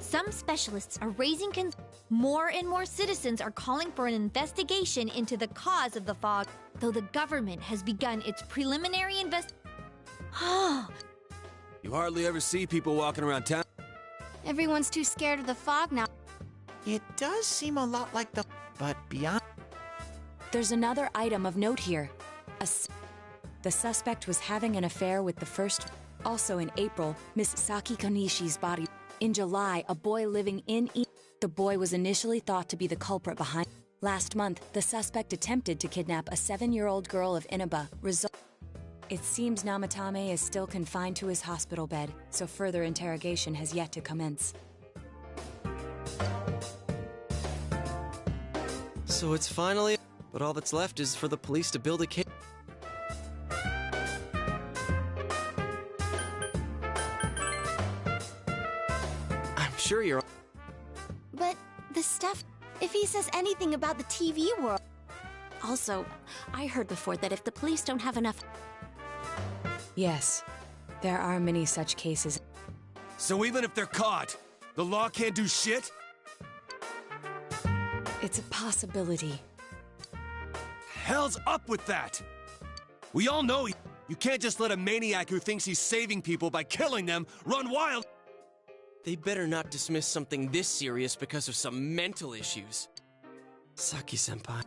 Some specialists are raising more and more citizens are calling for an investigation into the cause of the fog, though the government has begun its preliminary You hardly ever see people walking around town. Everyone's too scared of the fog now. It does seem a lot like but beyond... There's another item of note here. The suspect was having an affair with the first. Also in April, Miss Saki Konishi's body. In July, a boy living in the boy was initially thought to be the culprit behind. Last month, the suspect attempted to kidnap a 7-year-old girl of Inaba. It seems Namatame is still confined to his hospital bed, so further interrogation has yet to commence. So it's finally... But all that's left is for the police to build a case. I'm sure you're... But the stuff... If he says anything about the TV world... Also, I heard before that if the police don't have enough... Yes, there are many such cases. So even if they're caught, the law can't do shit? It's a possibility. Hell's up with that? We all know you can't just let a maniac who thinks he's saving people by killing them run wild. They better not dismiss something this serious because of some mental issues. Saki-senpai.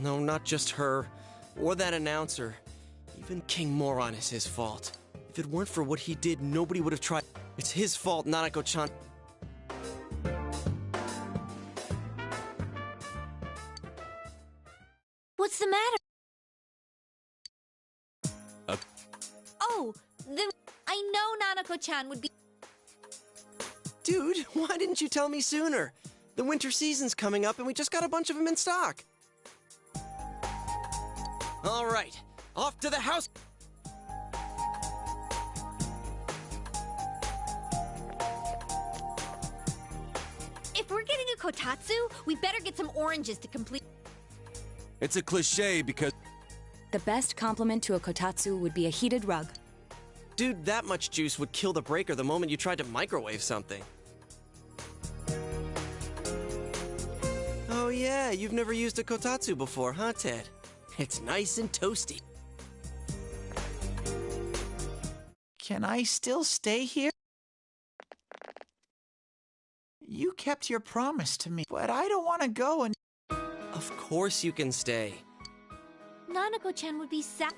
No, not just her. Or that announcer. Even King Moron is his fault. If it weren't for what he did, nobody would have tried. It's his fault, Nanako-chan. What's the matter? Oh, I know Nanako-chan would be... Dude, why didn't you tell me sooner? The winter season's coming up and we just got a bunch of them in stock. All right, off to the house. If we're getting a kotatsu, we better get some oranges to complete... It's a cliche because... The best compliment to a kotatsu would be a heated rug. Dude, that much juice would kill the breaker the moment you tried to microwave something. Oh yeah, you've never used a kotatsu before, huh, Ted? It's nice and toasty. Can I still stay here? You kept your promise to me, but I don't want to go and... Of course you can stay. Nanako-chan would be sad.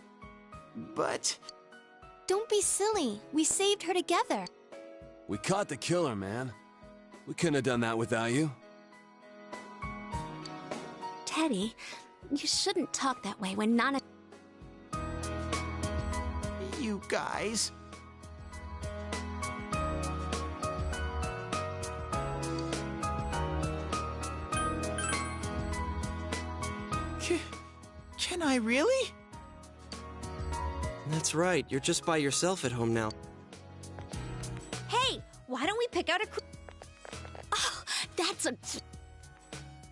But... Don't be silly. We saved her together. We caught the killer, man. We couldn't have done that without you. Teddy, you shouldn't talk that way when Nana... You guys... Can I really? That's right, you're just by yourself at home now. Hey, why don't we pick out a... Oh, that's a...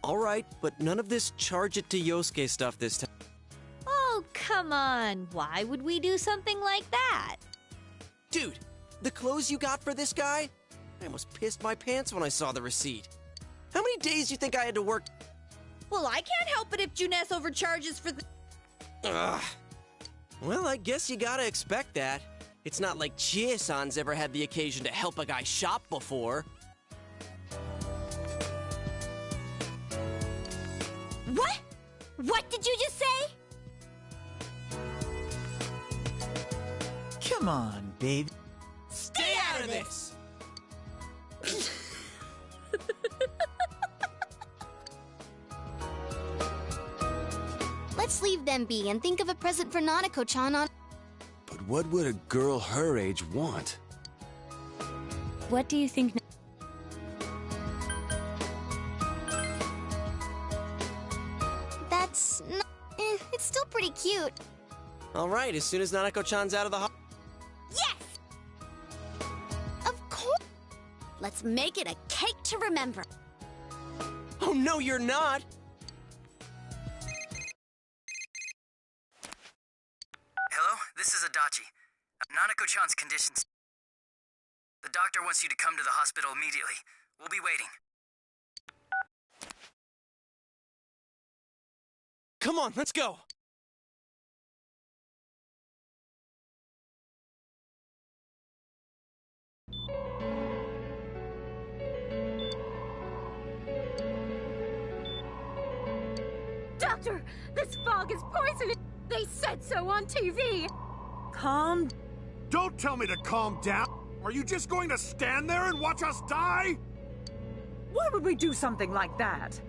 All right, but none of this charge it to Yosuke stuff this time. Oh, come on. Why would we do something like that? Dude, the clothes you got for this guy? I almost pissed my pants when I saw the receipt. How many days do you think I had to work? Well, I can't help it if Juness overcharges for the... Ugh. Well, I guess you gotta expect that. It's not like Chie-san's ever had the occasion to help a guy shop before. What? What did you just say? Come on, babe. Stay out of this! Let's leave them be and think of a present for Nanako-chan on... But what would a girl her age want? What do you think? That's... it's still pretty cute. All right, as soon as Nanako-chan's out of the Yes! Of course. Let's make it a cake to remember. Oh, no, you're not! Hello, this is Adachi. Nanako-chan's conditions... The doctor wants you to come to the hospital immediately. We'll be waiting. Come on, let's go! Doctor, this fog is poisonous! They said so on TV! Calm. Don't tell me to calm down! Are you just going to stand there and watch us die? Why would we do something like that?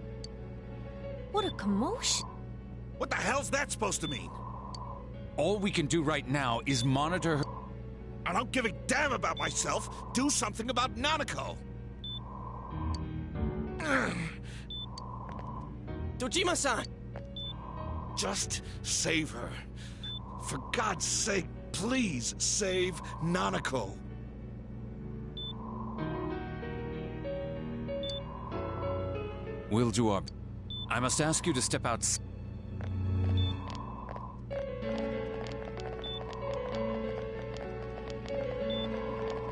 What a commotion. What the hell's that supposed to mean? All we can do right now is monitor her. I don't give a damn about myself. Do something about Nanako. Dojima-san! Just save her. For God's sake, please save Nanako. We'll do our... I must ask you to step out.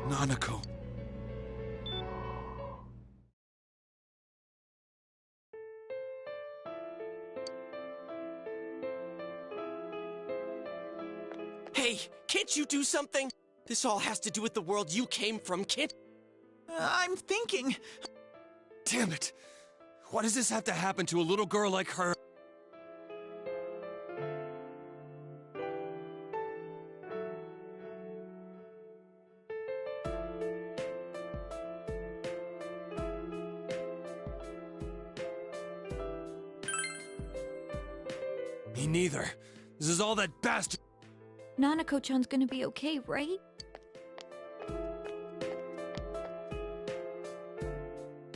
Nanako. Hey, can't you do something? This all has to do with the world you came from, kid. I'm thinking... Damn it! Why does this have to happen to a little girl like her? Me neither. This is all that bastard. Nanako-chan's gonna be okay, right?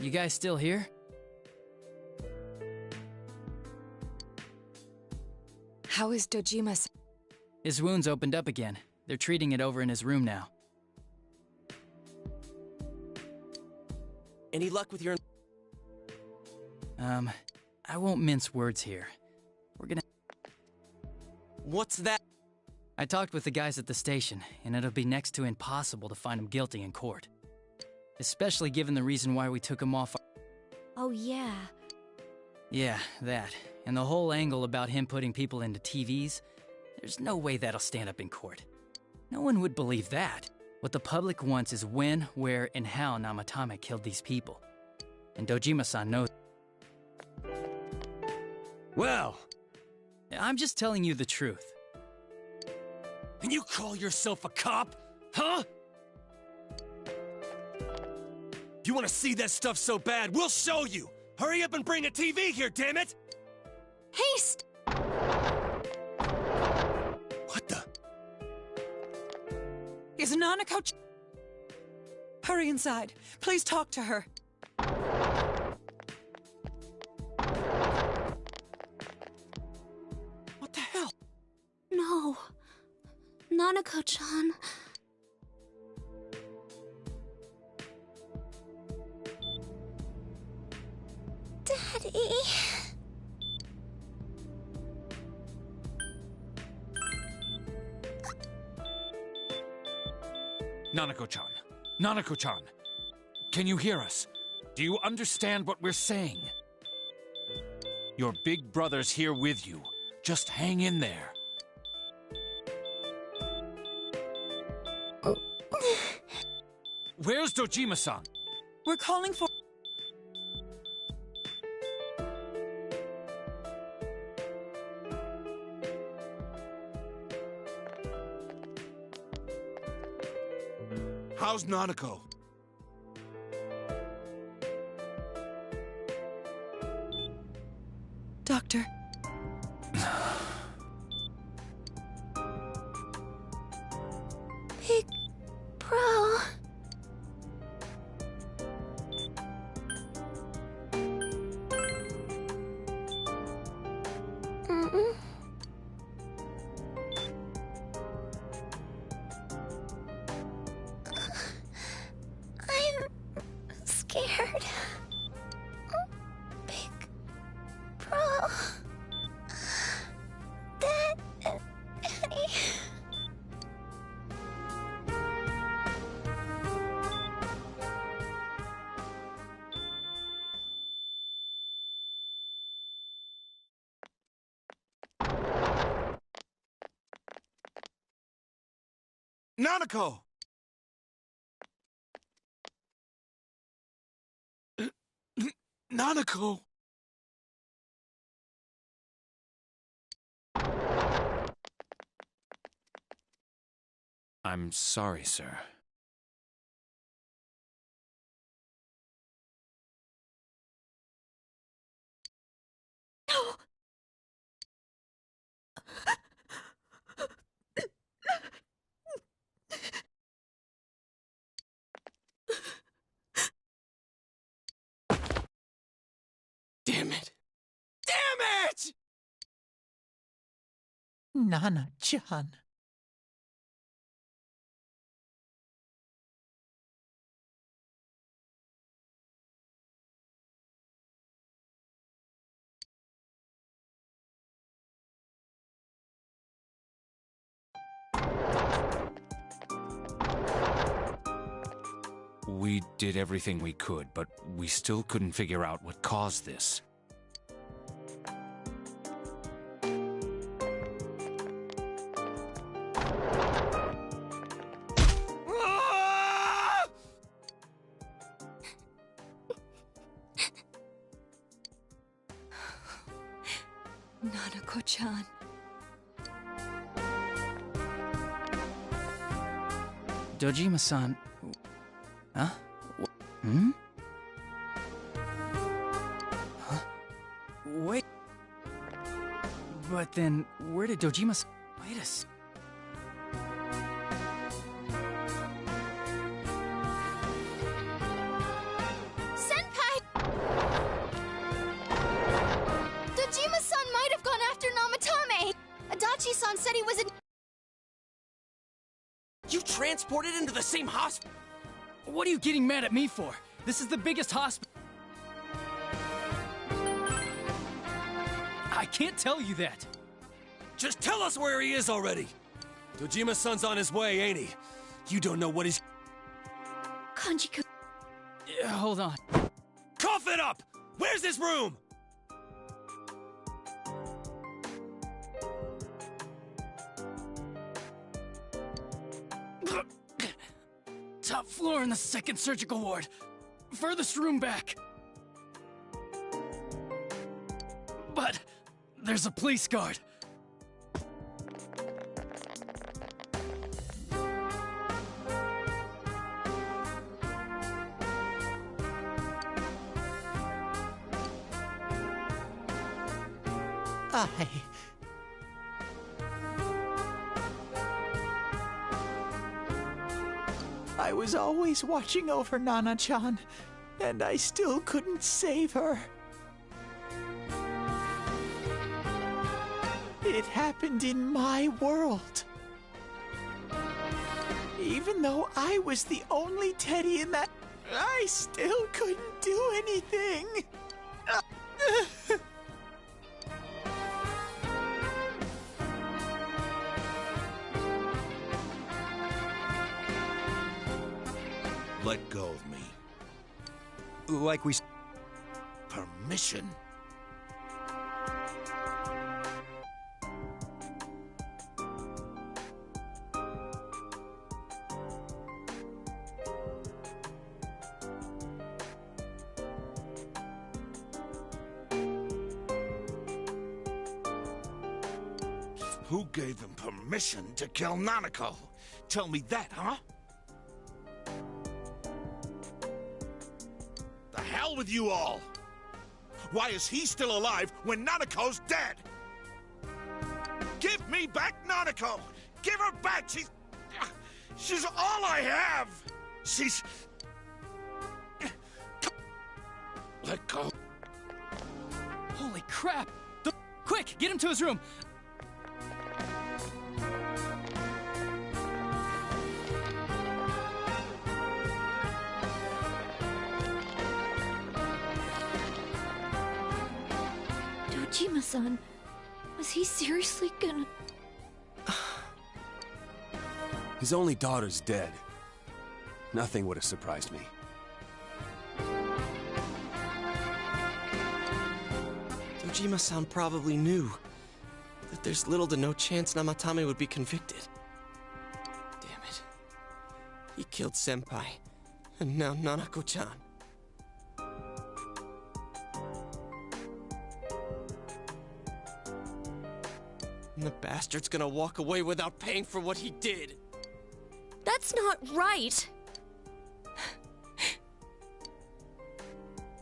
You guys still here? How is Dojima? His wounds opened up again. They're treating it over in his room now. Any luck with your... I won't mince words here. We're gonna... What's that? I talked with the guys at the station, and it'll be next to impossible to find him guilty in court. Especially given the reason why we took him off... Oh, yeah. Yeah, that. And the whole angle about him putting people into TVs, there's no way that'll stand up in court. No one would believe that. What the public wants is when, where, and how Namatame killed these people. And Dojima-san knows. Well, I'm just telling you the truth. and you call yourself a cop? Huh? You want to see that stuff so bad? We'll show you! Hurry up and bring a TV here, damn it! Haste! What the? Is Nanako... Hurry inside. Please talk to her. What the hell? No. Nanako-chan. Daddy... Nanako-chan. Nanako-chan. Can you hear us? Do you understand what we're saying? Your big brother's here with you. Just hang in there. Where's Dojima-san? We're calling for... How's Nanako? Doctor. Big Bro... I'm scared. Big Bro... Daddy... Nanako! Nanako! I'm sorry, sir. Damn it! Damn it! Nana-chan. We did everything we could, but we still couldn't figure out what caused this. Nanako-chan. Dojima-san... Huh? Hmm? Huh? Wait... But then, where did Dojima-san... Wait a sec... Senpai! Dojima-san might have gone after Namatame! Adachi-san said he was in... You transported into the same hospital? What are you getting mad at me for? This is the biggest hospital. I can't tell you that. Just tell us where he is already! Dojima-san's on his way, ain't he? You don't know what he's... Kanji-kun. Hold on. Cough it up! Where's this room? Top floor in the second surgical ward. Furthest room back. But there's a police guard. I was always watching over Nana-chan, and I still couldn't save her. It happened in my world. Even though I was the only Teddy in that, I still couldn't do anything. Let go of me. Like we... Permission? Who gave them permission to kill Nanako? Tell me that, huh? The hell with you all! Why is he still alive when Nanako's dead? Give me back Nanako! Give her back! She's all I have! She's... Let go. Holy crap! Quick, get him to his room! Dojima-san, was he seriously gonna... His only daughter's dead. Nothing would have surprised me. Dojima-san probably knew that there's little to no chance Namatame would be convicted. Damn it. He killed Senpai, and now Nanako-chan. And the bastard's gonna walk away without paying for what he did. That's not right.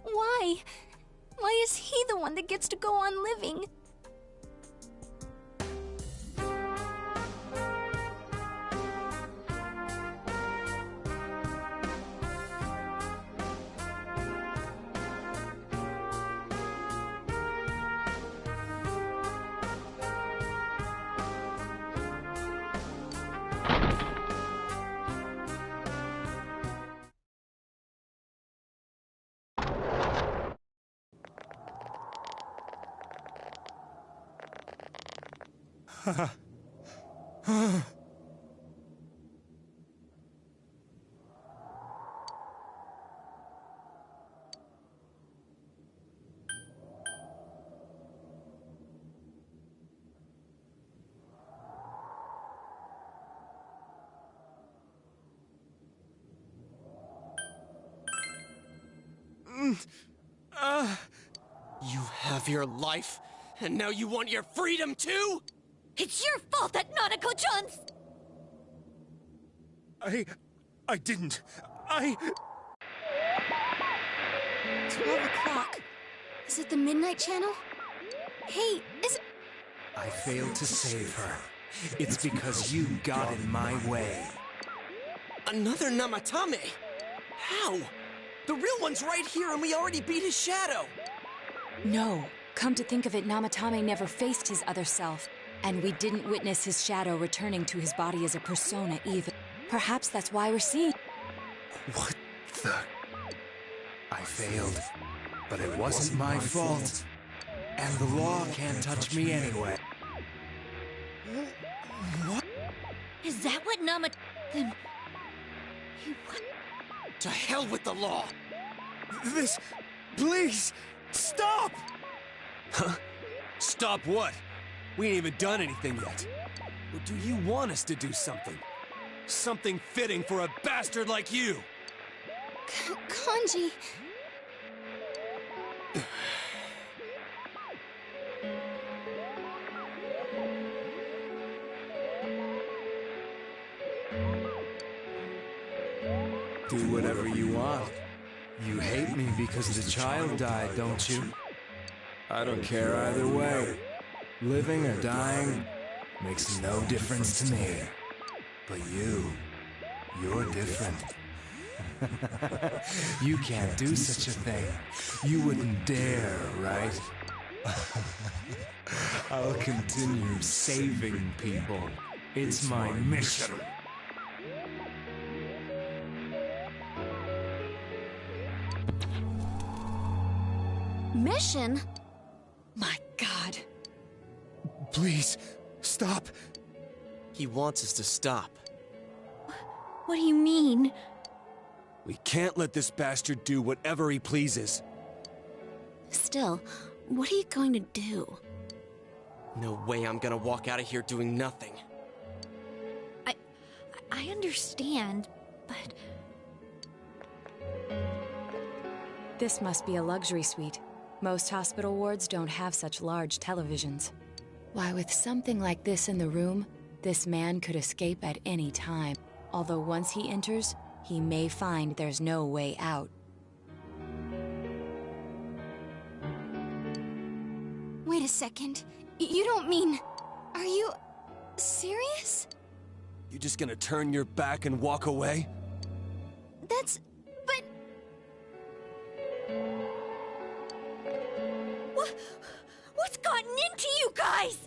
Why? Why is he the one that gets to go on living? You have your life, and now you want your freedom too? It's your fault that Nanako-chan's... I didn't. 12 o'clock. Is it the Midnight Channel? Hey, is it... I failed to save her. It's because you got in my way. Another Namatame? How? The real one's right here and we already beat his shadow! No. Come to think of it, Namatame never faced his other self. And we didn't witness his shadow returning to his body as a persona either. Perhaps that's why we're seeing... What the... I failed. But it wasn't my fault. And the law can't touch me anyway. What? Is that what Then... What? To hell with the law! This... Please! Stop! Huh? Stop what? We ain't even done anything yet. Or do you want us to do something? Something fitting for a bastard like you! Kanji... Do whatever you want. You hate me because the child died, don't you? I don't care either way. Living or dying makes no difference to me. But you're different. You can't do such a thing. You wouldn't dare, right? I'll continue saving people. It's my mission. Mission? My God. Please, stop. He wants us to stop. What do you mean? We can't let this bastard do whatever he pleases. Still, what are you going to do? No way I'm gonna walk out of here doing nothing. I understand, but... This must be a luxury suite. Most hospital wards don't have such large televisions. Why, with something like this in the room, this man could escape at any time. Although once he enters, he may find there's no way out. Wait a second. You don't mean... Are you... serious? You just gonna turn your back and walk away? That's... but... What's gotten into you guys?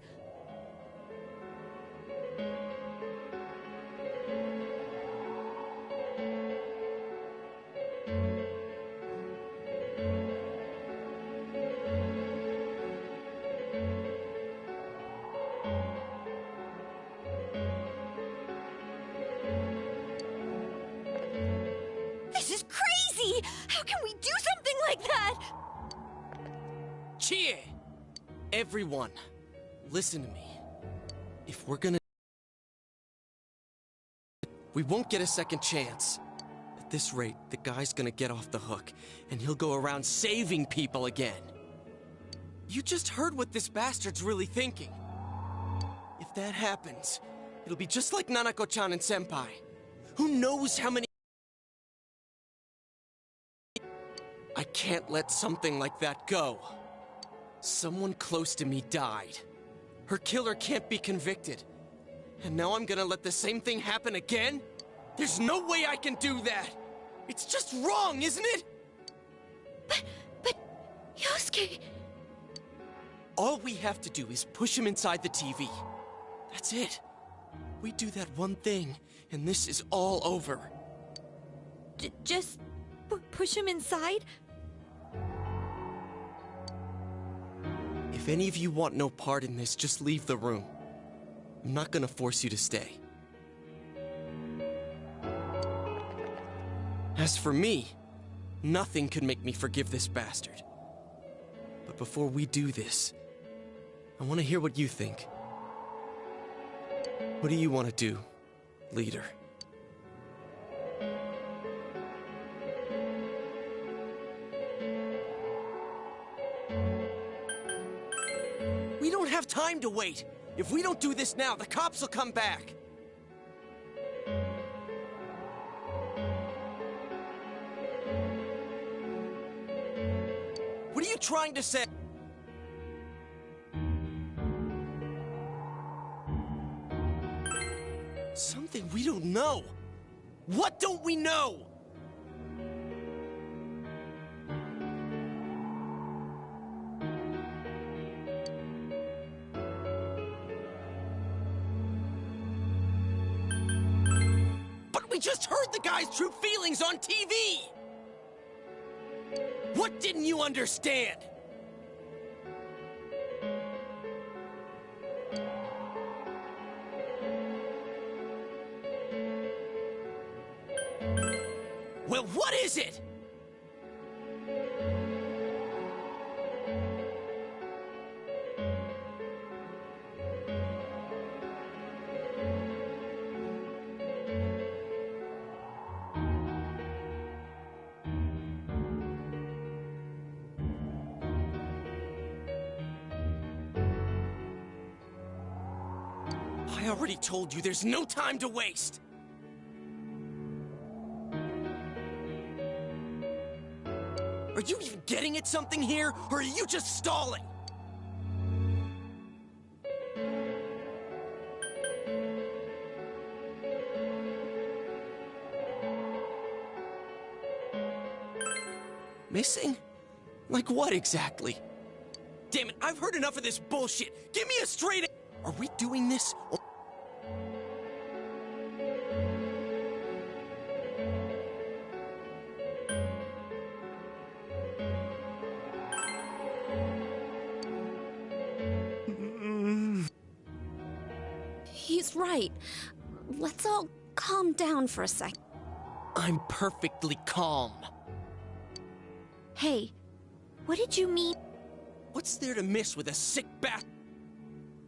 This is crazy! How can we do something like that? Chie! Everyone, listen to me. If we're gonna... We won't get a second chance. At this rate, the guy's gonna get off the hook, and he'll go around saving people again. You just heard what this bastard's really thinking. If that happens, it'll be just like Nanako-chan and Senpai. Who knows how many... I can't let something like that go. Someone close to me died. Her killer can't be convicted. And now I'm gonna let the same thing happen again? There's no way I can do that! It's just wrong, isn't it? But... Yosuke... All we have to do is push him inside the TV. That's it. We do that one thing, and this is all over. Just push him inside? If any of you want no part in this, just leave the room. I'm not gonna force you to stay. As for me, nothing could make me forgive this bastard. But before we do this, I want to hear what you think. What do you want to do, leader? We don't have time to wait! If we don't do this now, the cops will come back! What are you trying to say? Something we don't know. What don't we know? But we just heard the guy's true feelings on TV! What didn't you understand? Well, what is it? I already told you there's no time to waste! Are you even getting at something here, or are you just stalling? Missing? Like what exactly? Damn it, I've heard enough of this bullshit! Give me a straight... Are we doing this, or... He's right. Let's all calm down for a sec. I'm perfectly calm. Hey, what did you mean? What's there to miss with a sick bat?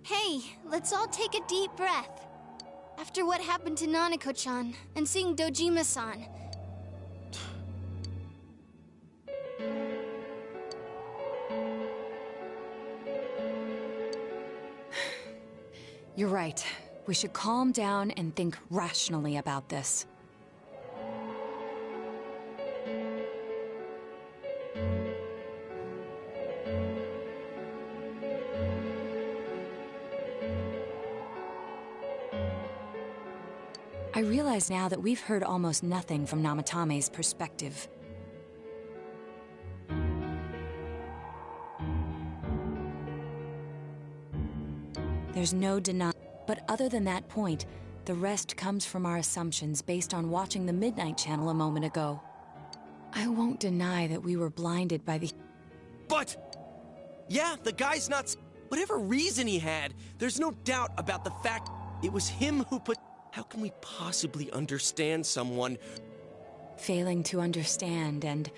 Hey, let's all take a deep breath. After what happened to Nanako-chan and seeing Dojima-san. You're right. We should calm down and think rationally about this. I realize now that we've heard almost nothing from Namatame's perspective. There's no denying. But other than that point, the rest comes from our assumptions based on watching the Midnight Channel a moment ago. I won't deny that we were blinded by the... But... yeah, the guy's not... Whatever reason he had, there's no doubt about the fact it was him who put... How can we possibly understand someone... Failing to understand and...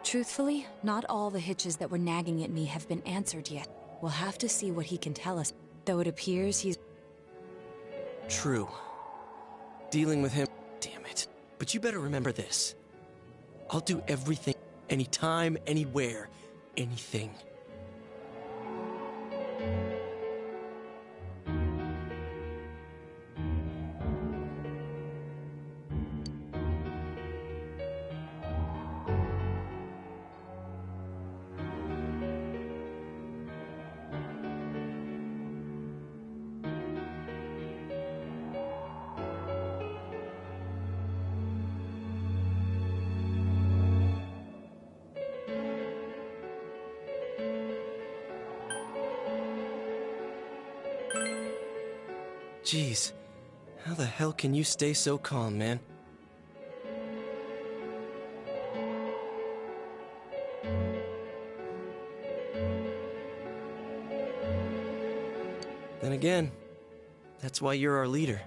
Truthfully, not all the hitches that were nagging at me have been answered yet. We'll have to see what he can tell us, though it appears he's... True. Dealing with him... Damn it. But you better remember this. I'll do everything, anytime, anywhere, anything. Jeez, how the hell can you stay so calm, man? Then again, that's why you're our leader.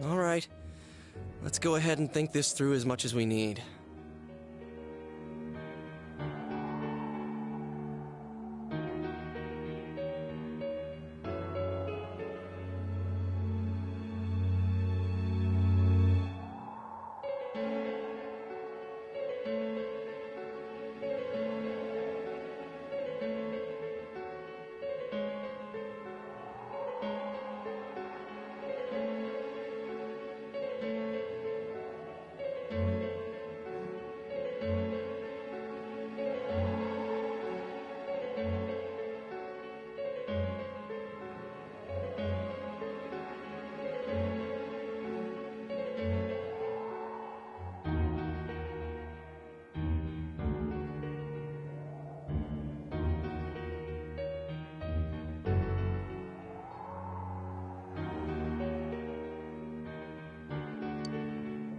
All right, let's go ahead and think this through as much as we need.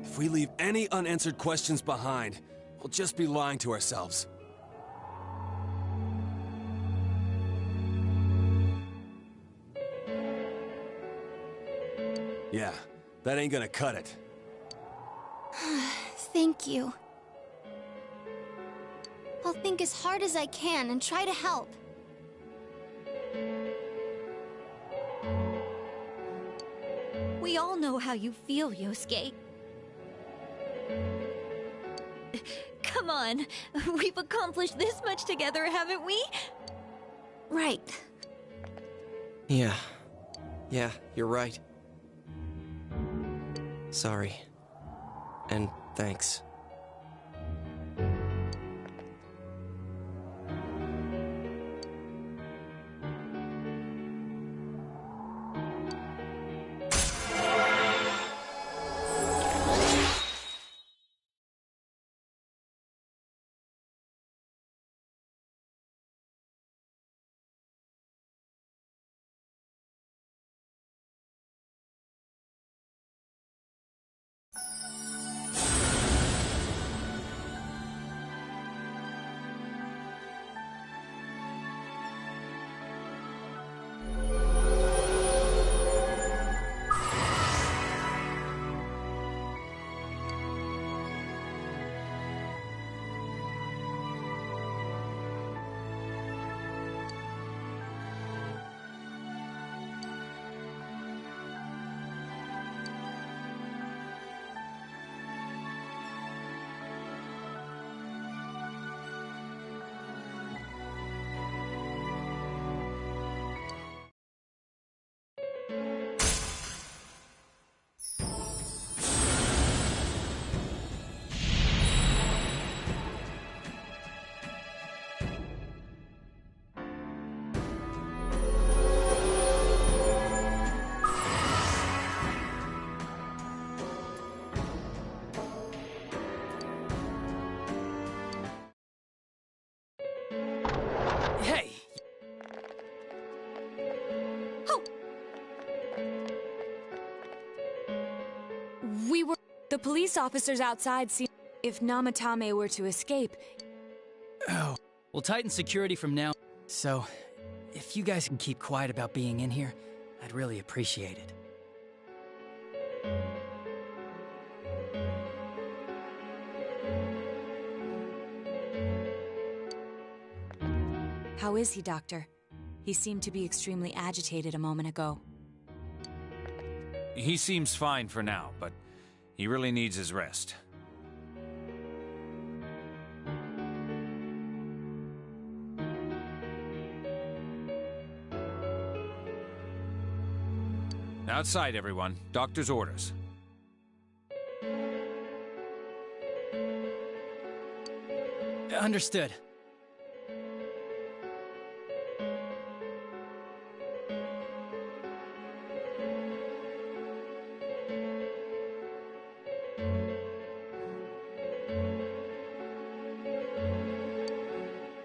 If we leave any unanswered questions behind, we'll just be lying to ourselves. Yeah, that ain't gonna cut it. Thank you. I'll think as hard as I can and try to help. We all know how you feel, Yosuke. Come on, we've accomplished this much together, haven't we? Right. Yeah, you're right. Sorry. And thanks. Hey! The police officers outside see if Namatame were to escape. Oh. We'll tighten security from now. So, if you guys can keep quiet about being in here, I'd really appreciate it. How is he, Doctor? He seemed to be extremely agitated a moment ago. He seems fine for now, but he really needs his rest. Outside, everyone. Doctor's orders. Understood.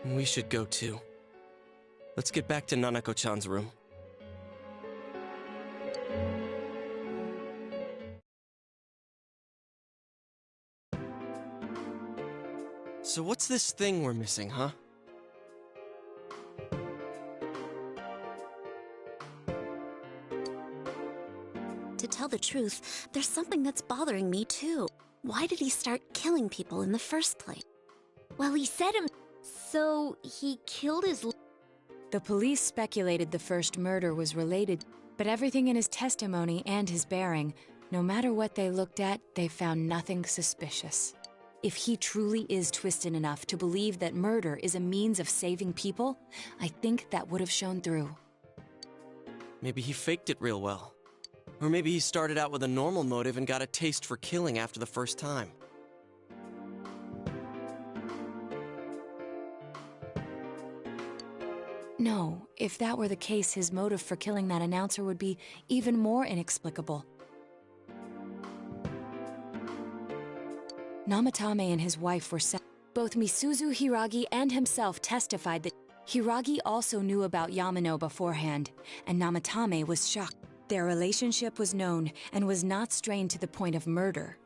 We should go too. Let's get back to Nanako-chan's room. So what's this thing we're missing, huh? To tell the truth, there's something that's bothering me too. Why did he start killing people in the first place? Well, he said him. So he killed his. The police speculated the first murder was related, but everything in his testimony and his bearing, no matter what they looked at, they found nothing suspicious. If he truly is twisted enough to believe that murder is a means of saving people, I think that would have shown through. Maybe he faked it real well. Or maybe he started out with a normal motive and got a taste for killing after the first time. No, if that were the case, his motive for killing that announcer would be even more inexplicable. Namatame and his wife were set. Both Misuzu Hiragi and himself testified that Hiragi also knew about Yamano beforehand, and Namatame was shocked. Their relationship was known and was not strained to the point of murder.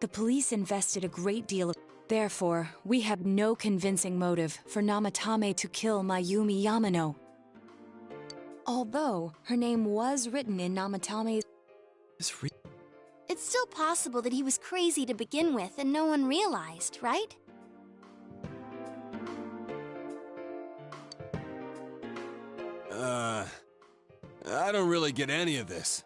The police invested a great deal of. Therefore, we have no convincing motive for Namatame to kill Mayumi Yamano. Although her name was written in Namatame's. It's still possible that he was crazy to begin with and no one realized, right? I don't really get any of this.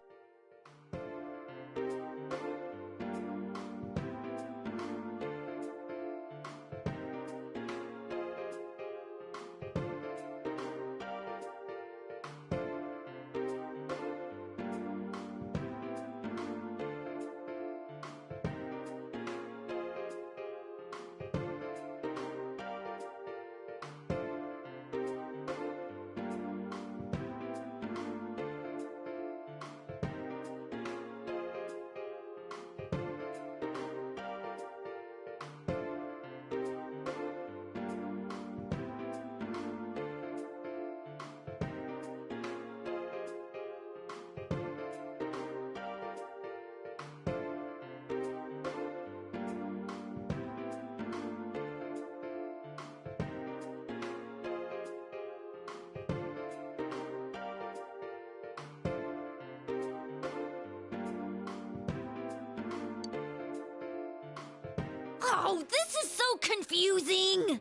Oh, this is so confusing!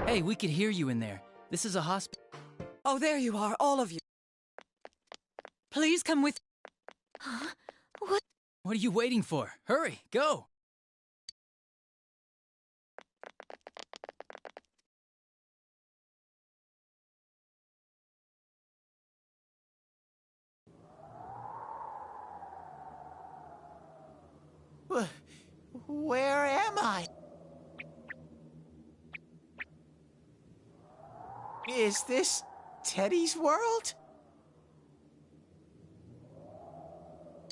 Hey, we could hear you in there. This is a hospital. Oh, there you are, all of you. Please come with. Huh? What? What are you waiting for? Hurry, go! Where am I? Is this Teddy's world?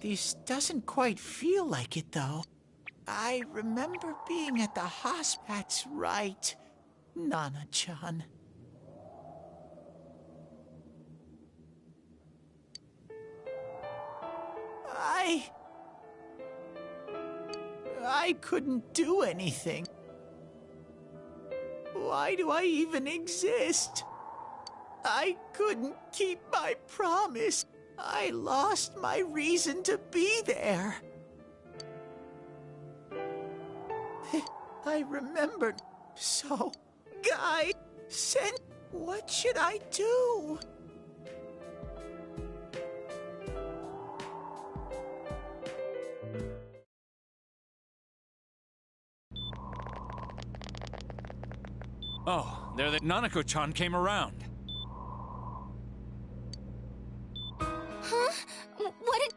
This doesn't quite feel like it, though. I remember being at the hospital. That's right, Nana-chan. I couldn't do anything. Why do I even exist? I couldn't keep my promise. I lost my reason to be there. I remembered. So, Guy, what should I do? Oh, there the Nanako-chan came around. Huh? What did...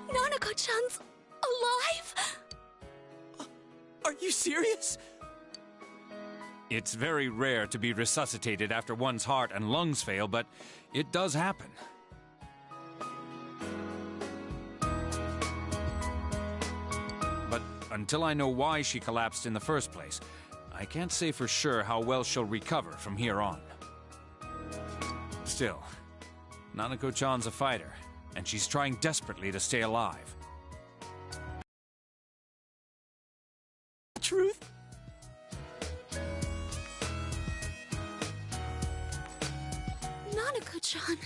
Nanako-chan's alive? Are you serious? It's very rare to be resuscitated after one's heart and lungs fail, but it does happen. But until I know why she collapsed in the first place, I can't say for sure how well she'll recover from here on. Still, Nanako-chan's a fighter, and she's trying desperately to stay alive. Truth? Nanako-chan...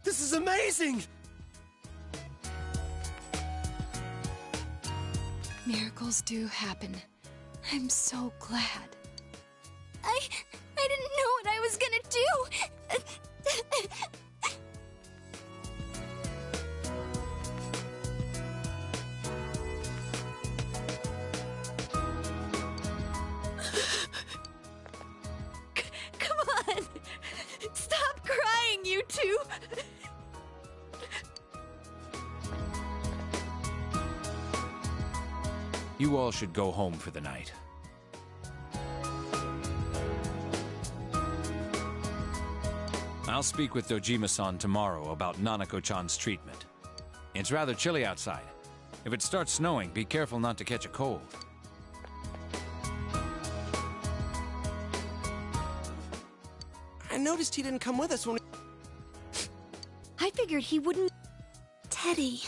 This is amazing! Miracles do happen. I'm so glad. I didn't know what I was gonna do. Come on! Stop crying, you two! You all should go home for the night. I'll speak with Dojima-san tomorrow about Nanako-chan's treatment. It's rather chilly outside. If it starts snowing, be careful not to catch a cold. I noticed he didn't come with us when we... I figured he wouldn't... Teddy,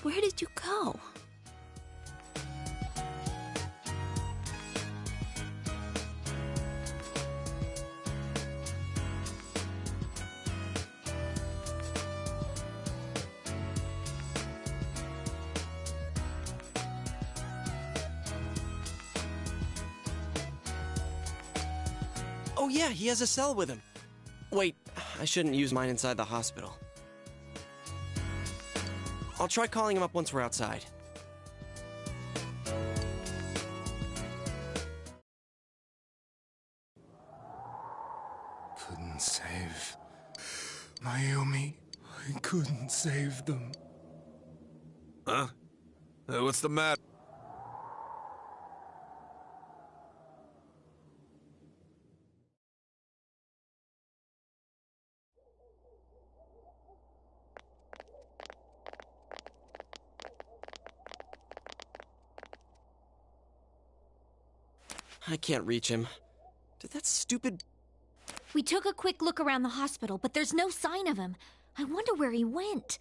where did you go? Oh yeah, he has a cell with him. Wait, I shouldn't use mine inside the hospital. I'll try calling him up once we're outside. Couldn't save Mayumi. I couldn't save them. Huh? What's the matter? I can't reach him. Did that stupid... We took a quick look around the hospital, but there's no sign of him. I wonder where he went.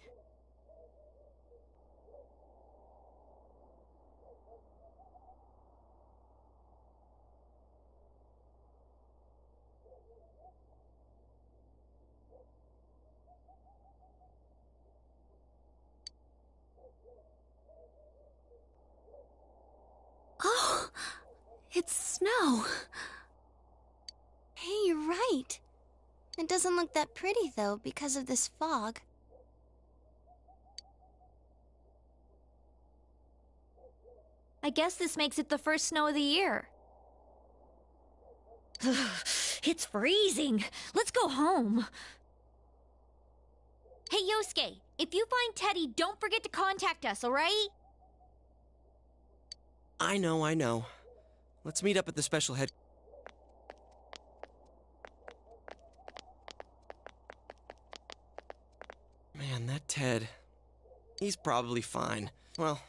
Oh, it's snow. Hey, you're right. It doesn't look that pretty, though, because of this fog. I guess this makes it the first snow of the year. It's freezing. Let's go home. Hey, Yosuke, if you find Teddy, don't forget to contact us, all right? I know. Let's meet up at the special head... Man, that Ted... He's probably fine. Well...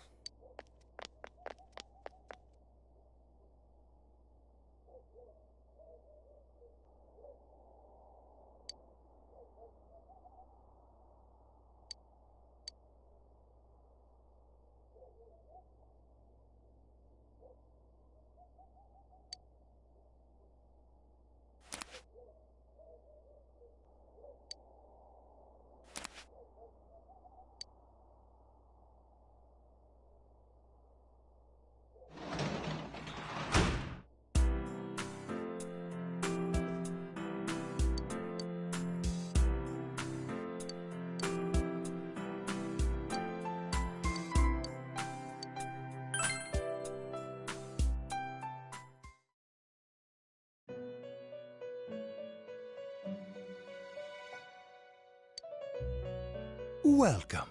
Welcome.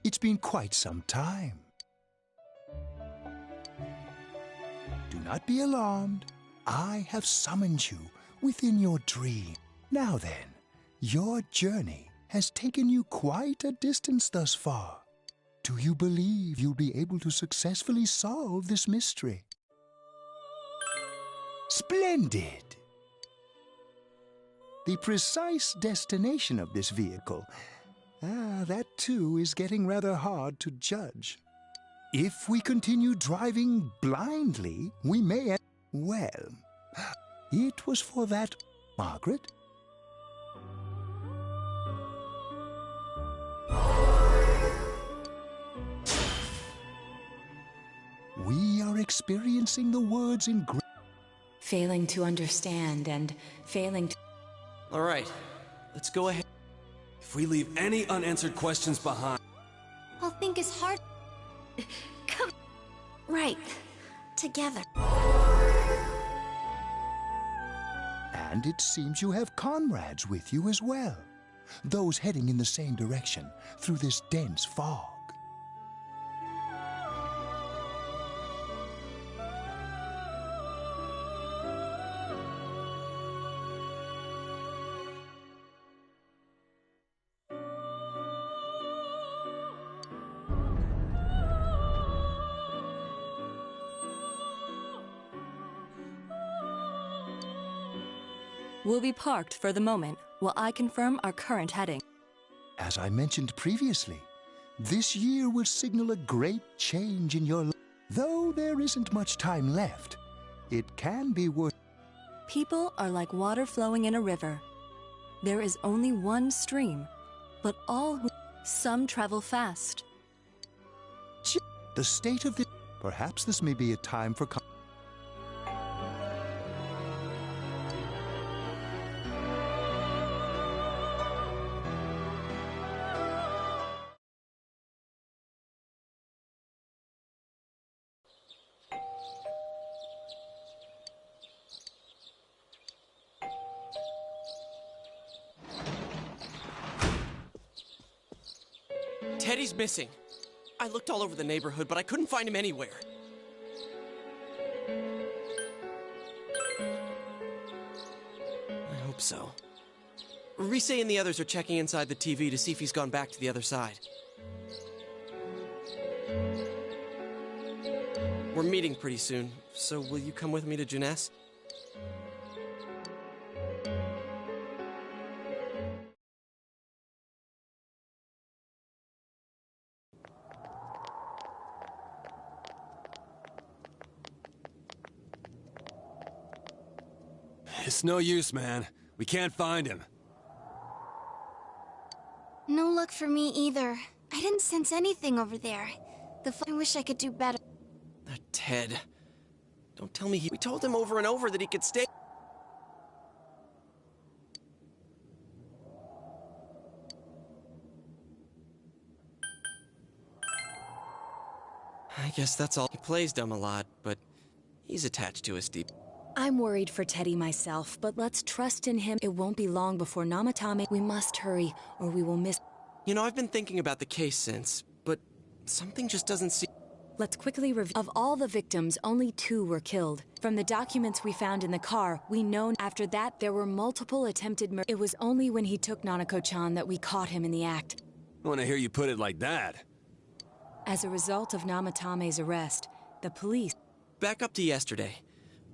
It's been quite some time. Do not be alarmed. I have summoned you within your dream. Now then, your journey has taken you quite a distance thus far. Do you believe you'll be able to successfully solve this mystery? Splendid! The precise destination of this vehicle, that too is getting rather hard to judge. If we continue driving blindly, we may... Well, it was for that, Margaret. We are experiencing the words in... Failing to understand and failing to... All right, let's go ahead. If we leave any unanswered questions behind... I'll think as hard... Come... Right. Together. And it seems you have comrades with you as well. Those heading in the same direction through this dense fog. We'll be parked for the moment while I confirm our current heading. As I mentioned previously, this year will signal a great change in your life. Though there isn't much time left, it can be worth... People are like water flowing in a river. There is only one stream, but all who... Some travel fast. The state of the... Perhaps this may be a time for... Teddy's missing. I looked all over the neighborhood, but I couldn't find him anywhere. I hope so. Rise and the others are checking inside the TV to see if he's gone back to the other side. We're meeting pretty soon, so will you come with me to Juness? It's no use, man. We can't find him. No luck for me either. I didn't sense anything over there. I wish I could do better. That Ted. Don't tell me we told him over and over that he could stay. I guess that's all. He plays dumb a lot, but he's attached to us deep. I'm worried for Teddy myself, but let's trust in him. It won't be long before Namatame. We must hurry, or we will miss... You know, I've been thinking about the case since, but something just doesn't seem... Let's quickly review. Of all the victims, only 2 were killed. From the documents we found in the car, we know after that there were multiple attempted murders. It was only when he took Nanako-chan that we caught him in the act. I want to hear you put it like that. As a result of Namatame's arrest, the police... Back up to yesterday.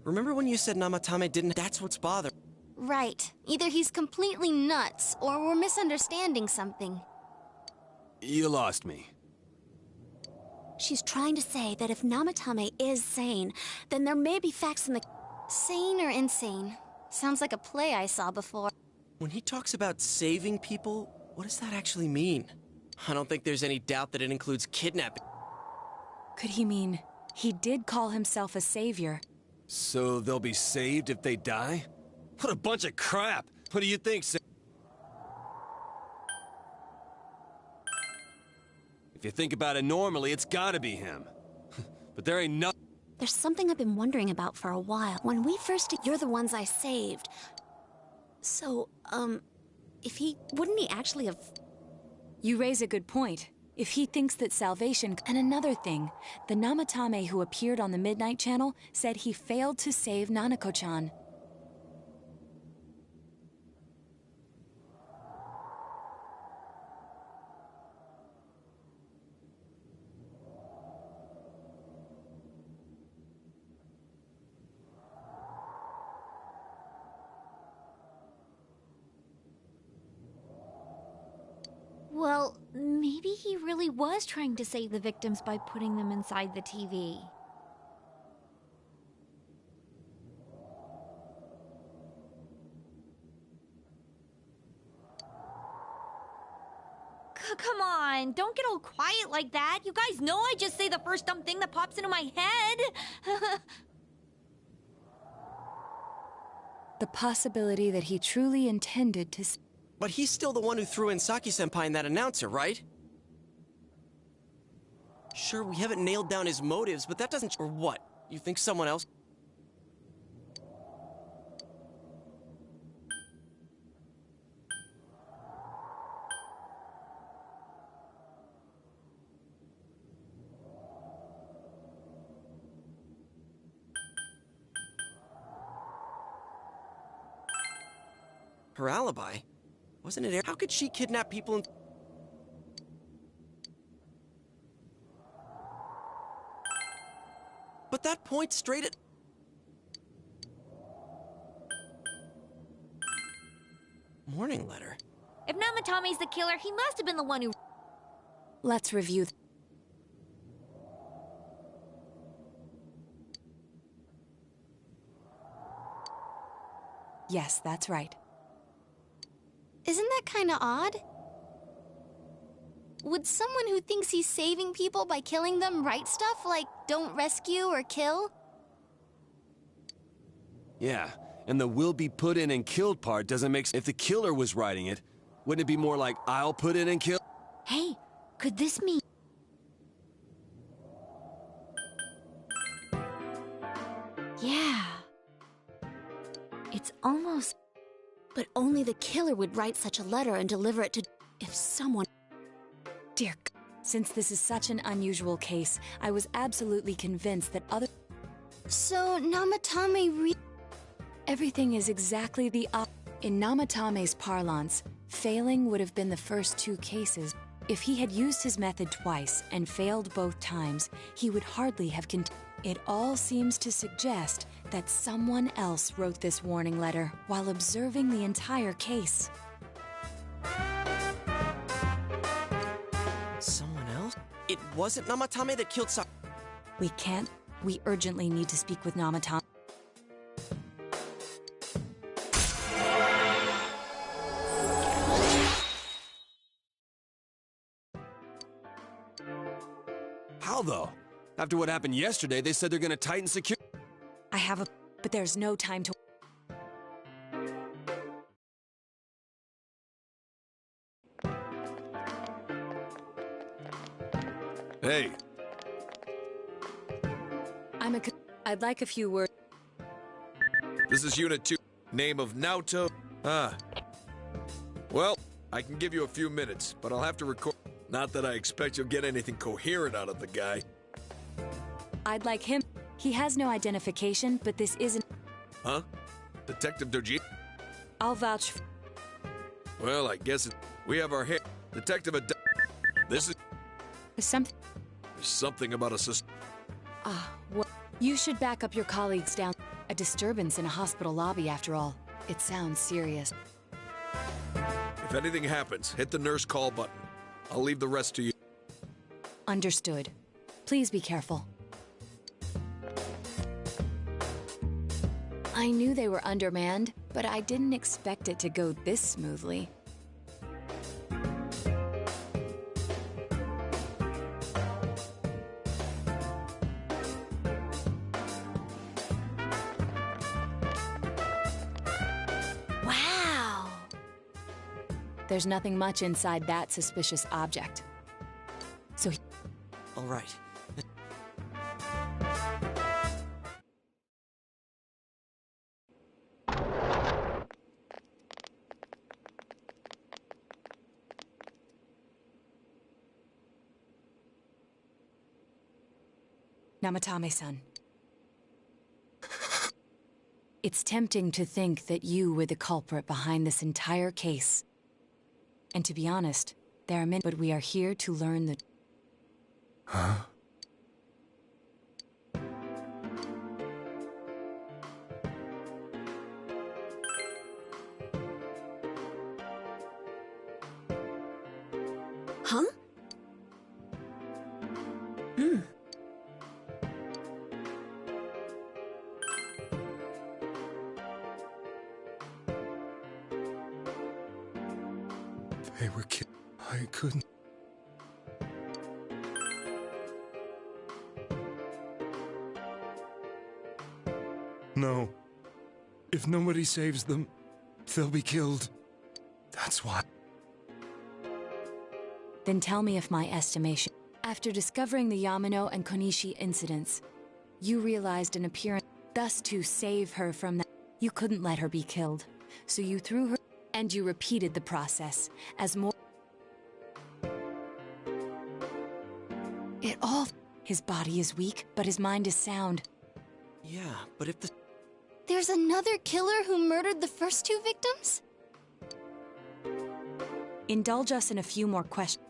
Remember when you said Namatame didn't... That's what's bothering... Right. Either he's completely nuts, or we're misunderstanding something. You lost me. She's trying to say that if Namatame is sane, then there may be facts in the... Sane or insane? Sounds like a play I saw before. When he talks about saving people, what does that actually mean? I don't think there's any doubt that it includes kidnapping. Could he mean he did call himself a savior? So they'll be saved if they die? What a bunch of crap! What do you think, Sam? If you think about it normally, it's gotta be him. But there ain't no... There's something I've been wondering about for a while. When we first... You're the ones I saved. So, if he... Wouldn't he actually have... You raise a good point. If he thinks that salvation... And another thing, the Namatame who appeared on the Midnight Channel said he failed to save Nanako-chan. Well, maybe he really was trying to save the victims by putting them inside the TV. Come on, don't get all quiet like that. You guys know I just say the first dumb thing that pops into my head. The possibility that he truly intended to... But he's still the one who threw in Saki-senpai and that announcer, right? Sure, we haven't nailed down his motives, but that doesn't... Or what? You think someone else... Her alibi? Wasn't it... How could she kidnap people and... But that points straight at... Morning letter. If Namatame's the killer, he must have been the one who... Let's review... Yes, that's right. Isn't that kind of odd? Would someone who thinks he's saving people by killing them write stuff like, don't rescue or kill? Yeah, and the will be put in and killed part doesn't make sense. If the killer was writing it, wouldn't it be more like, I'll put in and kill? Hey, could this mean... Yeah. It's almost... But only the killer would write such a letter and deliver it to... If someone... Dear... Since this is such an unusual case, I was absolutely convinced that other... So, Namatame Everything is exactly the In Namatame's parlance, failing would have been the first 2 cases. If he had used his method twice and failed both times, he would hardly have It all seems to suggest that someone else wrote this warning letter while observing the entire case. Someone else? It wasn't Namatame that killed Saki. We can't. We urgently need to speak with Namatame. How though? After what happened yesterday, they said they're gonna tighten security. I have a... but there's no time to... Hey. I'd like a few words. This is Unit 2. Name of Naoto. Well, I can give you a few minutes, but I'll have to record. Not that I expect you'll get anything coherent out of the guy. I'd like him. He has no identification, but this isn't... Huh? Detective Doji? I'll vouch for... Well, I guess we have our hair. Detective This is... Something about a sister. Well, you should back up your colleagues down. A disturbance in a hospital lobby, after all. It sounds serious. If anything happens, hit the nurse call button. I'll leave the rest to you. Understood. Please be careful. I knew they were undermanned, but I didn't expect it to go this smoothly. Wow! There's nothing much inside that suspicious object. So All right. Namatame-san. It's tempting to think that you were the culprit behind this entire case. And to be honest, there are many, but we are here to learn the... Huh? Huh? They were killed. I couldn't. No. If nobody saves them, they'll be killed. That's why. Then tell me if my estimation... After discovering the Yamano and Konishi incidents, you realized an appearance... Thus, to save her from that, you couldn't let her be killed. So you threw her... And you repeated the process, as more... It all... His body is weak, but his mind is sound. Yeah, but if the... There's another killer who murdered the first two victims? Indulge us in a few more questions.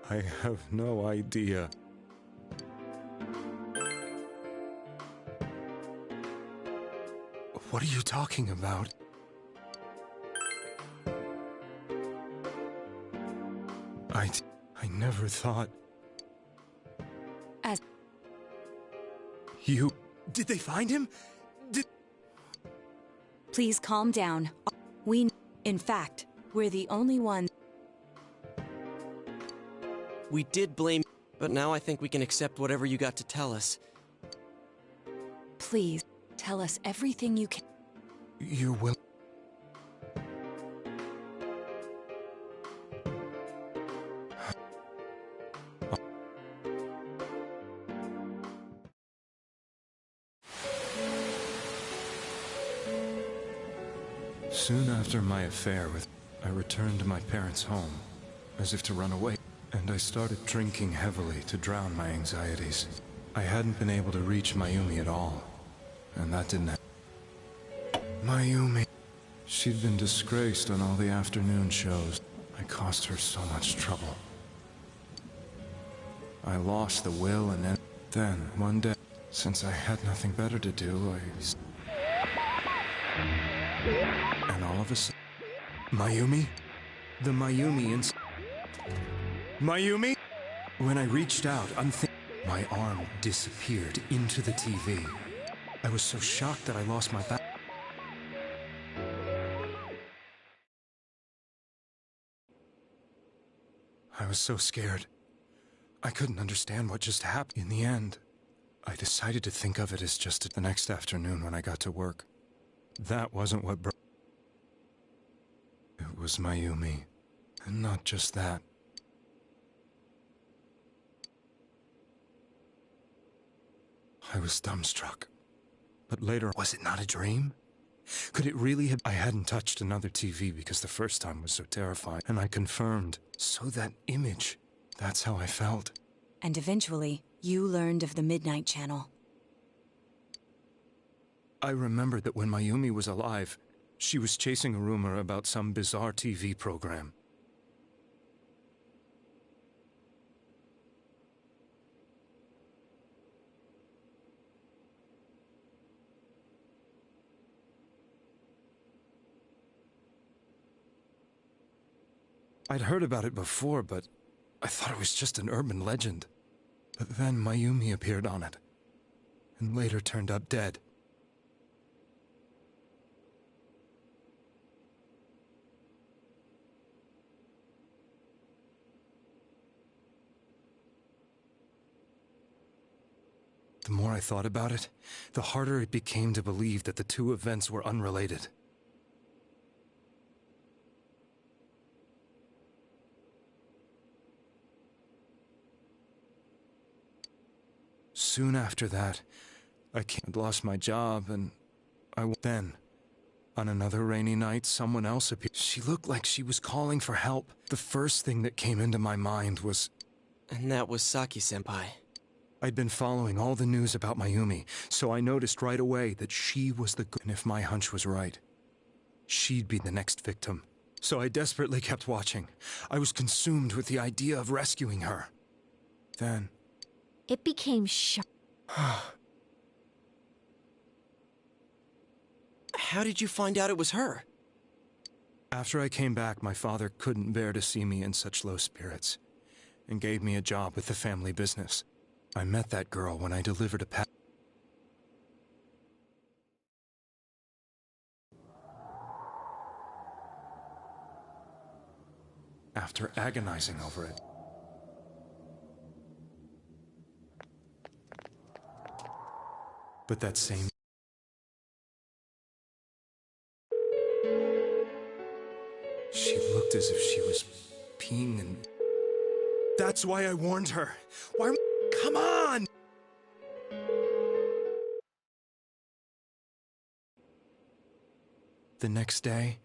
I have no idea. What are you talking about? I never thought... As... You... Did they find him? Please calm down. In fact, we're the only ones... We did blame, but now I think we can accept whatever you got to tell us. Please, tell us everything you can. You will... Soon after my affair with... I returned to my parents' home, as if to run away. And I started drinking heavily to drown my anxieties. I hadn't been able to reach Mayumi at all. And that didn't happen. Mayumi. She'd been disgraced on all the afternoon shows. I caused her so much trouble. I lost the will, and then one day, since I had nothing better to do, and all of a sudden... Mayumi? The Mayumi Mayumi? When I reached out, my arm disappeared into the TV. I was so shocked that I lost my back. I was so scared. I couldn't understand what just happened. In the end, I decided to think of it as just the next afternoon when I got to work. That wasn't what broke. It was Mayumi. And not just that. I was dumbstruck. But later, was it not a dream? Could it really have... I hadn't touched another TV because the first time was so terrifying. And I confirmed. So that image, that's how I felt. And eventually, you learned of the Midnight Channel. I remembered that when Mayumi was alive, she was chasing a rumor about some bizarre TV program. I'd heard about it before, but I thought it was just an urban legend. But then Mayumi appeared on it, and later turned up dead. The more I thought about it, the harder it became to believe that the two events were unrelated. Soon after that, I'd lost my job, and then, on another rainy night, someone else appeared. She looked like she was calling for help. The first thing that came into my mind was... And that was Saki-senpai. I'd been following all the news about Mayumi, so I noticed right away that she was the good... And if my hunch was right, she'd be the next victim. So I desperately kept watching. I was consumed with the idea of rescuing her. Then... It became sharp. How did you find out it was her? After I came back, my father couldn't bear to see me in such low spirits, and gave me a job with the family business. I met that girl when I delivered a package. After agonizing over it, but that same... She looked as if she was peeing and... That's why I warned her. Why... Come on! The next day...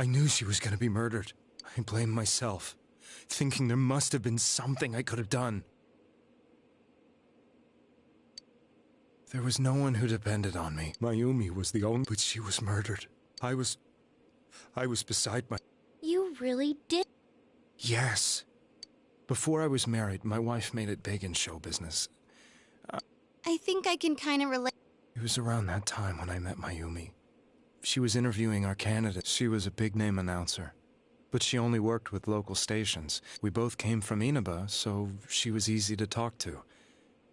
I knew she was gonna be murdered. I blamed myself, thinking there must have been something I could have done. There was no one who depended on me. Mayumi was the only... But she was murdered. I was beside my... You really did? Yes. Before I was married, my wife made it big in show business. I think I can kind of relate. It was around that time when I met Mayumi. She was interviewing our candidates. She was a big-name announcer. But she only worked with local stations. We both came from Inaba, so she was easy to talk to.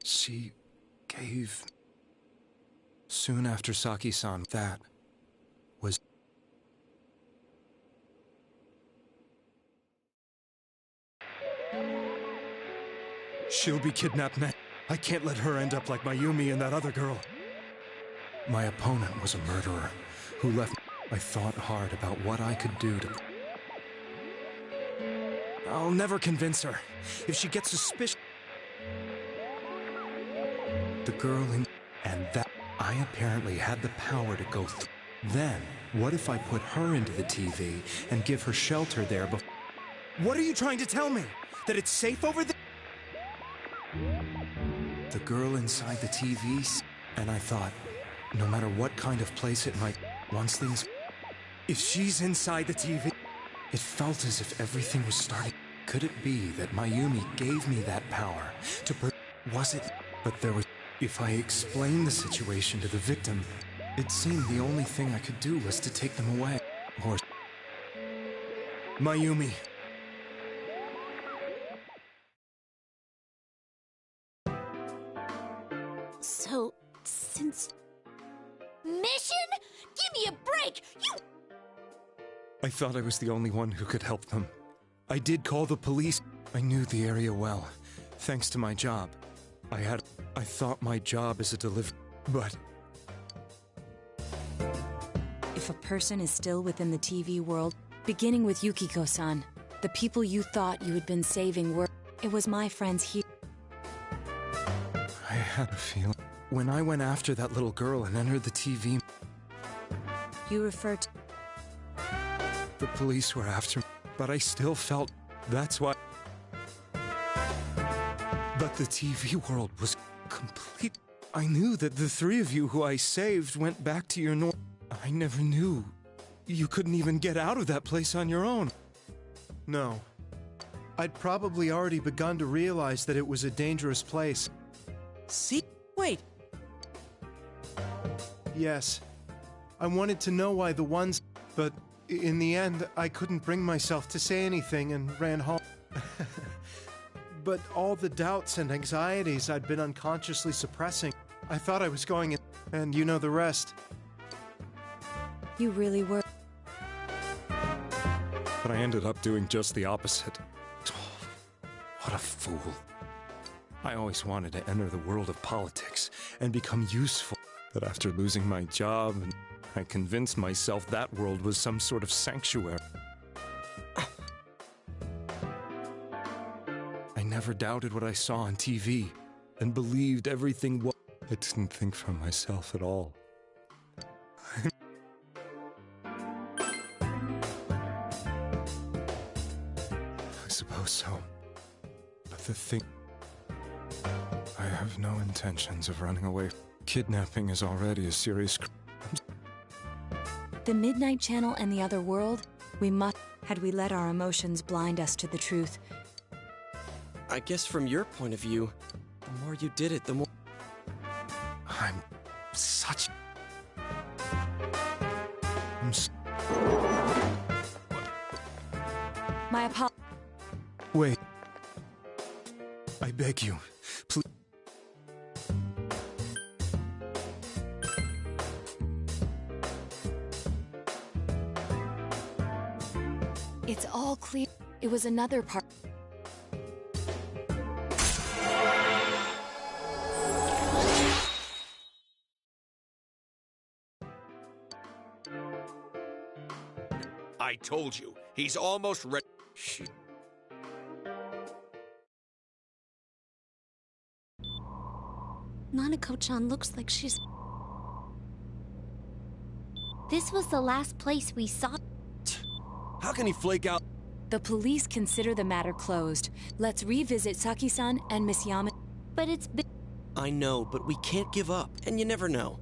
She gave... Soon after Saki-san, that was... She'll be kidnapped next. I can't let her end up like Mayumi and that other girl. My opponent was a murderer who left... I thought hard about what I could do to... I'll never convince her. If she gets suspicious... The girl in... And that... I apparently had the power to go through. Then, what if I put her into the TV and give her shelter there before... What are you trying to tell me? That it's safe over there? The girl inside the TVs, and I thought, no matter what kind of place it might, once things... If she's inside the TV, it felt as if everything was starting. Could it be that Mayumi gave me that power to was it? But there was... If I explained the situation to the victim, it seemed the only thing I could do was to take them away. Or... Mayumi. So, since... Mission? Give me a break! You... I thought I was the only one who could help them. I did call the police. I knew the area well, thanks to my job. I thought my job as a delivery, but... If a person is still within the TV world, beginning with Yukiko-san, the people you thought you had been saving were... It was my friends here. I had a feeling. When I went after that little girl and entered the TV... You refer to... The police were after me, but I still felt... That's why... But the TV world was complete. I knew that the three of you who I saved went back to your norm. I never knew. You couldn't even get out of that place on your own. No. I'd probably already begun to realize that it was a dangerous place. See? Wait. Yes. I wanted to know why the ones... But in the end, I couldn't bring myself to say anything and ran home. But all the doubts and anxieties I'd been unconsciously suppressing, I thought I was going in, and you know the rest. You really were. But I ended up doing just the opposite. What a fool. I always wanted to enter the world of politics and become useful. But after losing my job, I convinced myself that world was some sort of sanctuary. I never doubted what I saw on TV and believed everything was... I didn't think for myself at all. I suppose so. But the thing... I have no intentions of running away. Kidnapping is already a serious crime. The Midnight Channel and the other world, we must... Had we let our emotions blind us to the truth... I guess from your point of view, the more you did it, the more... I'm such... My apologies. Wait. I beg you, please... It's all clear. It was another part... I told you, he's almost ready. Shit. Nanako-chan looks like she's... This was the last place we saw. How can he flake out? The police consider the matter closed. Let's revisit Saki-san and Miss Yama. But it's been... I know, but we can't give up, and you never know.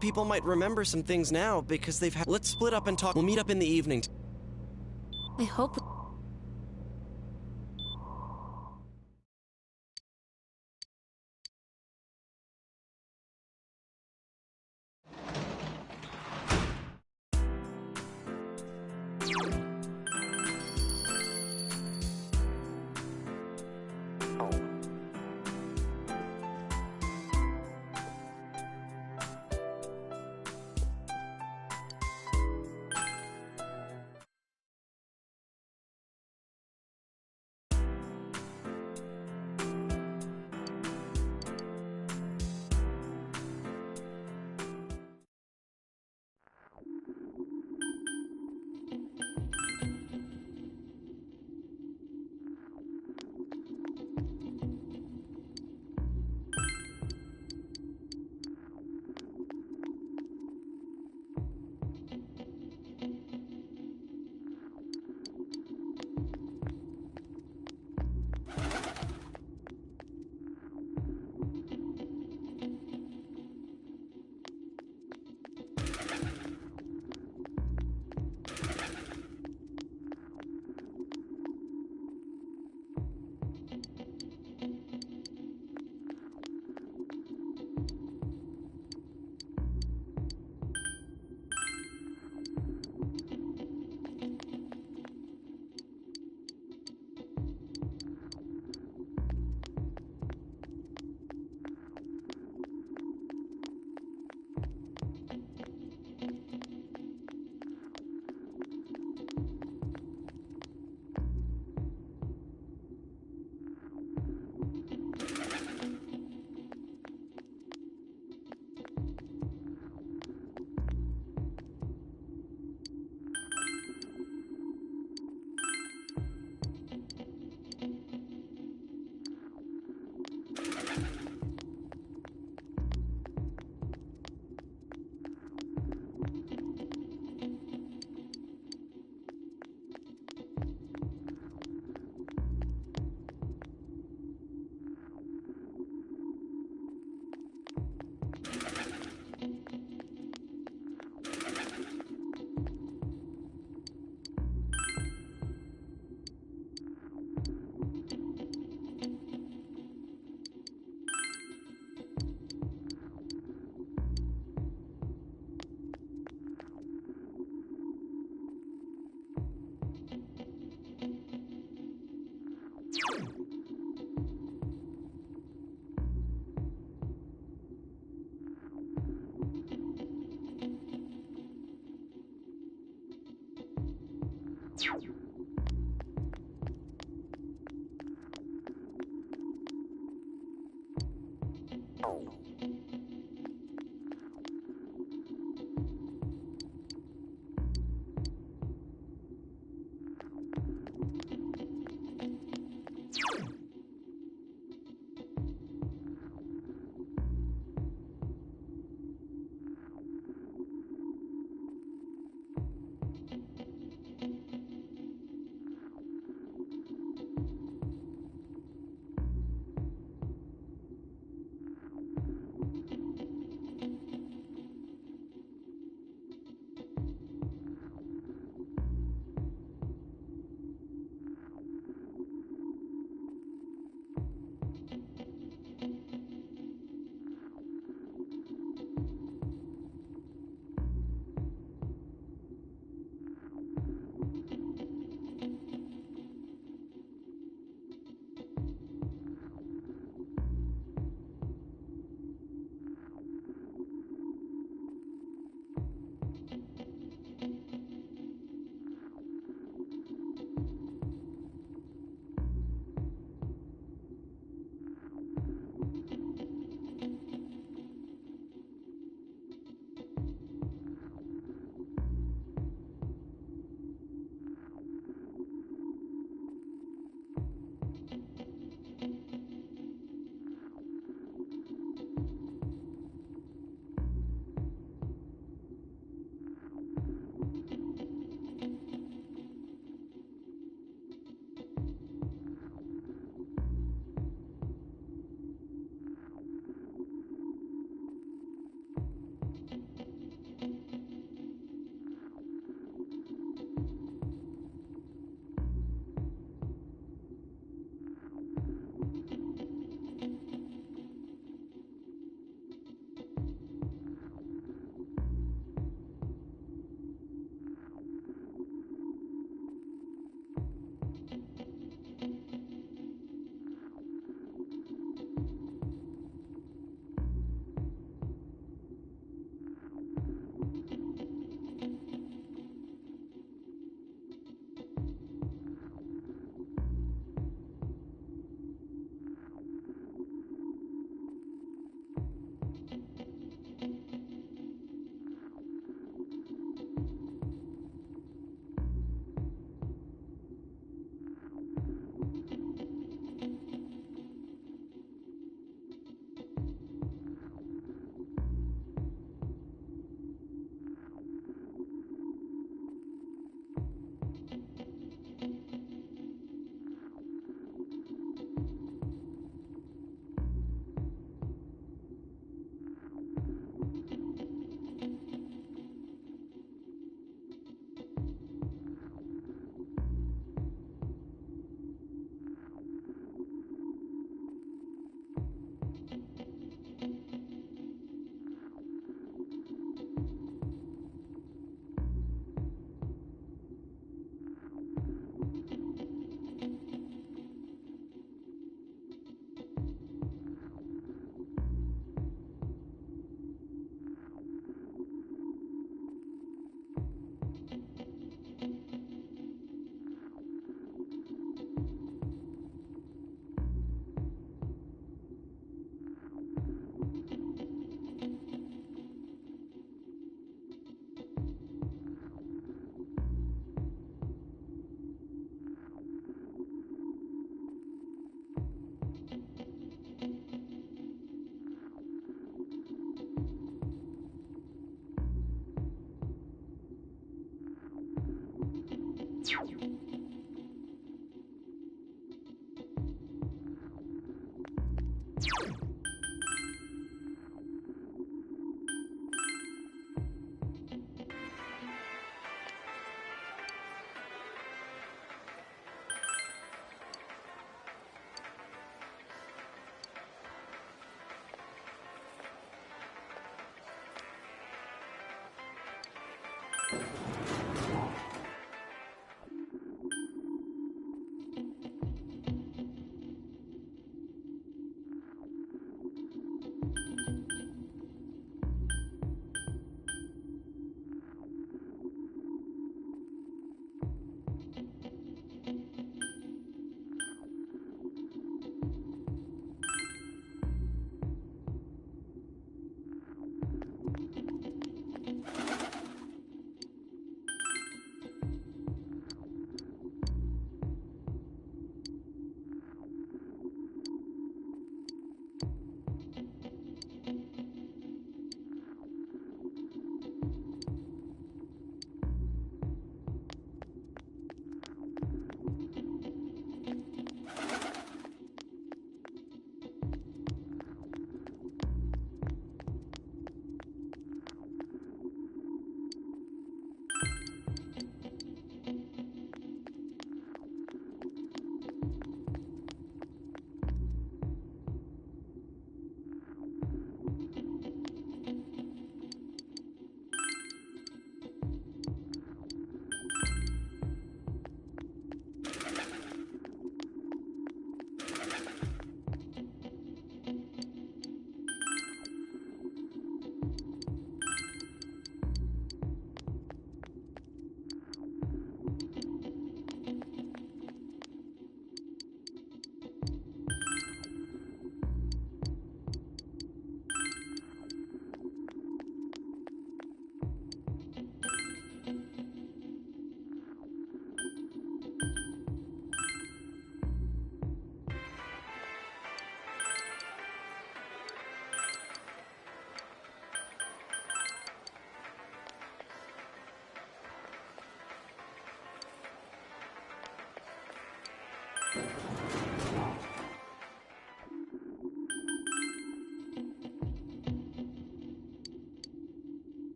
People might remember some things now because they've had... Let's split up and talk. We'll meet up in the evening. I hope...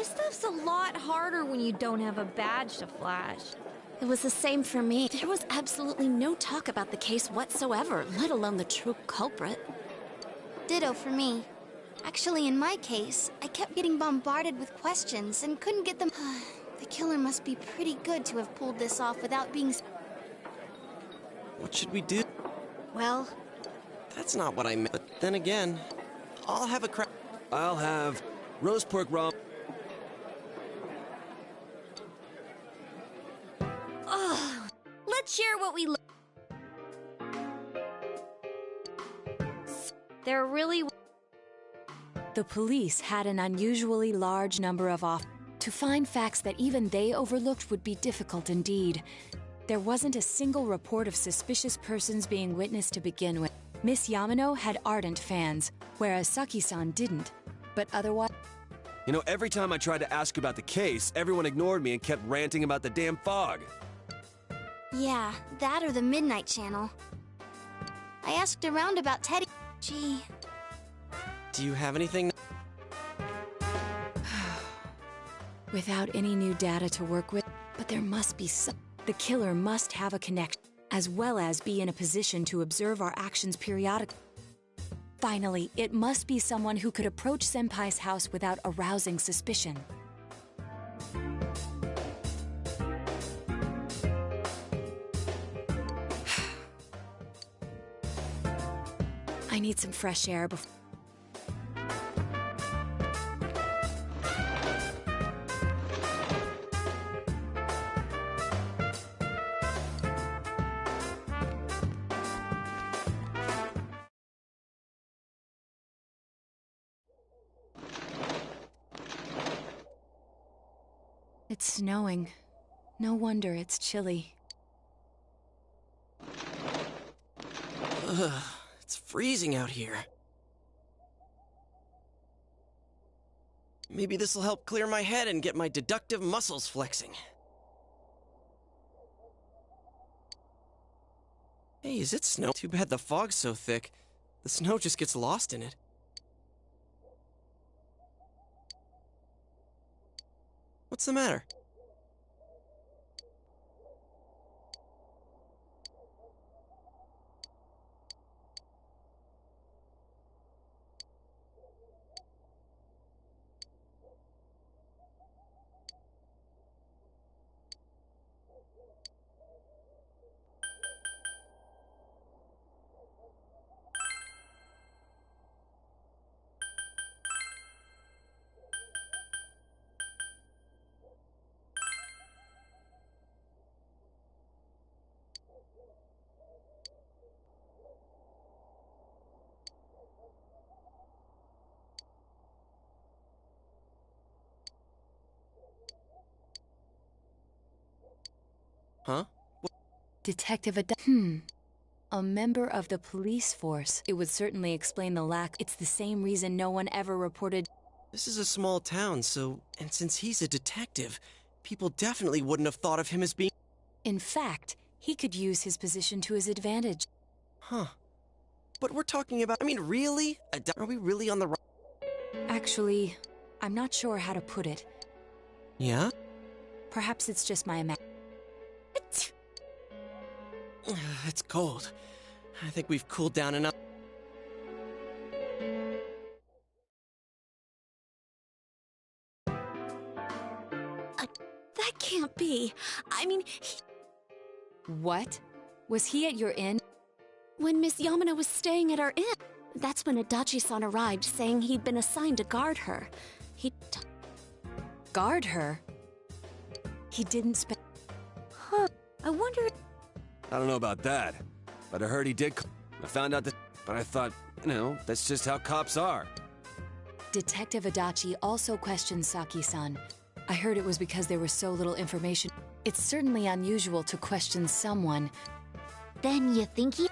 This stuff's a lot harder when you don't have a badge to flash. It was the same for me. There was absolutely no talk about the case whatsoever, let alone the true culprit. Ditto for me. Actually, in my case, I kept getting bombarded with questions and couldn't get them. The killer must be pretty good to have pulled this off without being. What should we do? Well, that's not what I meant. But then again, I'll have a crack. I'll have roast pork raw. Let's share what we There really. The police had an unusually large number of To find facts that even they overlooked would be difficult indeed. There wasn't a single report of suspicious persons being witnessed to begin with. Miss Yamano had ardent fans, whereas Saki-san didn't. But otherwise... You know, every time I tried to ask about the case, everyone ignored me and kept ranting about the damn fog. Yeah, that or the Midnight Channel. I asked around about Teddy. Gee. Do you have anything? Without any new data to work with, but there must be some... The killer must have a connection, as well as be in a position to observe our actions periodically. Finally, it must be someone who could approach Senpai's house without arousing suspicion. I need some fresh air before... It's snowing. No wonder it's chilly. Ugh, it's freezing out here. Maybe this'll help clear my head and get my deductive muscles flexing. Hey, is it snow? Too bad the fog's so thick. The snow just gets lost in it. What's the matter? Huh? Detective A member of the police force. It would certainly explain the lack. It's the same reason no one ever reported... This is a small town, and since he's a detective, people definitely wouldn't have thought of him as being... In fact, he could use his position to his advantage. Huh. But we're talking about... I mean, really? Are we really on the right... Actually, I'm not sure how to put it. Yeah? Perhaps it's just my imagination. It's cold. I think we've cooled down enough. That can't be. I mean, What? Was he at your inn? When Miss Yamano was staying at our inn. That's when Adachi-san arrived, saying he'd been assigned to guard her. Guard her? He didn't spend... Huh. I wonder... I don't know about that, but I heard he did. I found out that, but I thought, you know, that's just how cops are. Detective Adachi also questioned Saki-san. I heard it was because there was so little information. It's certainly unusual to question someone. Then you think he...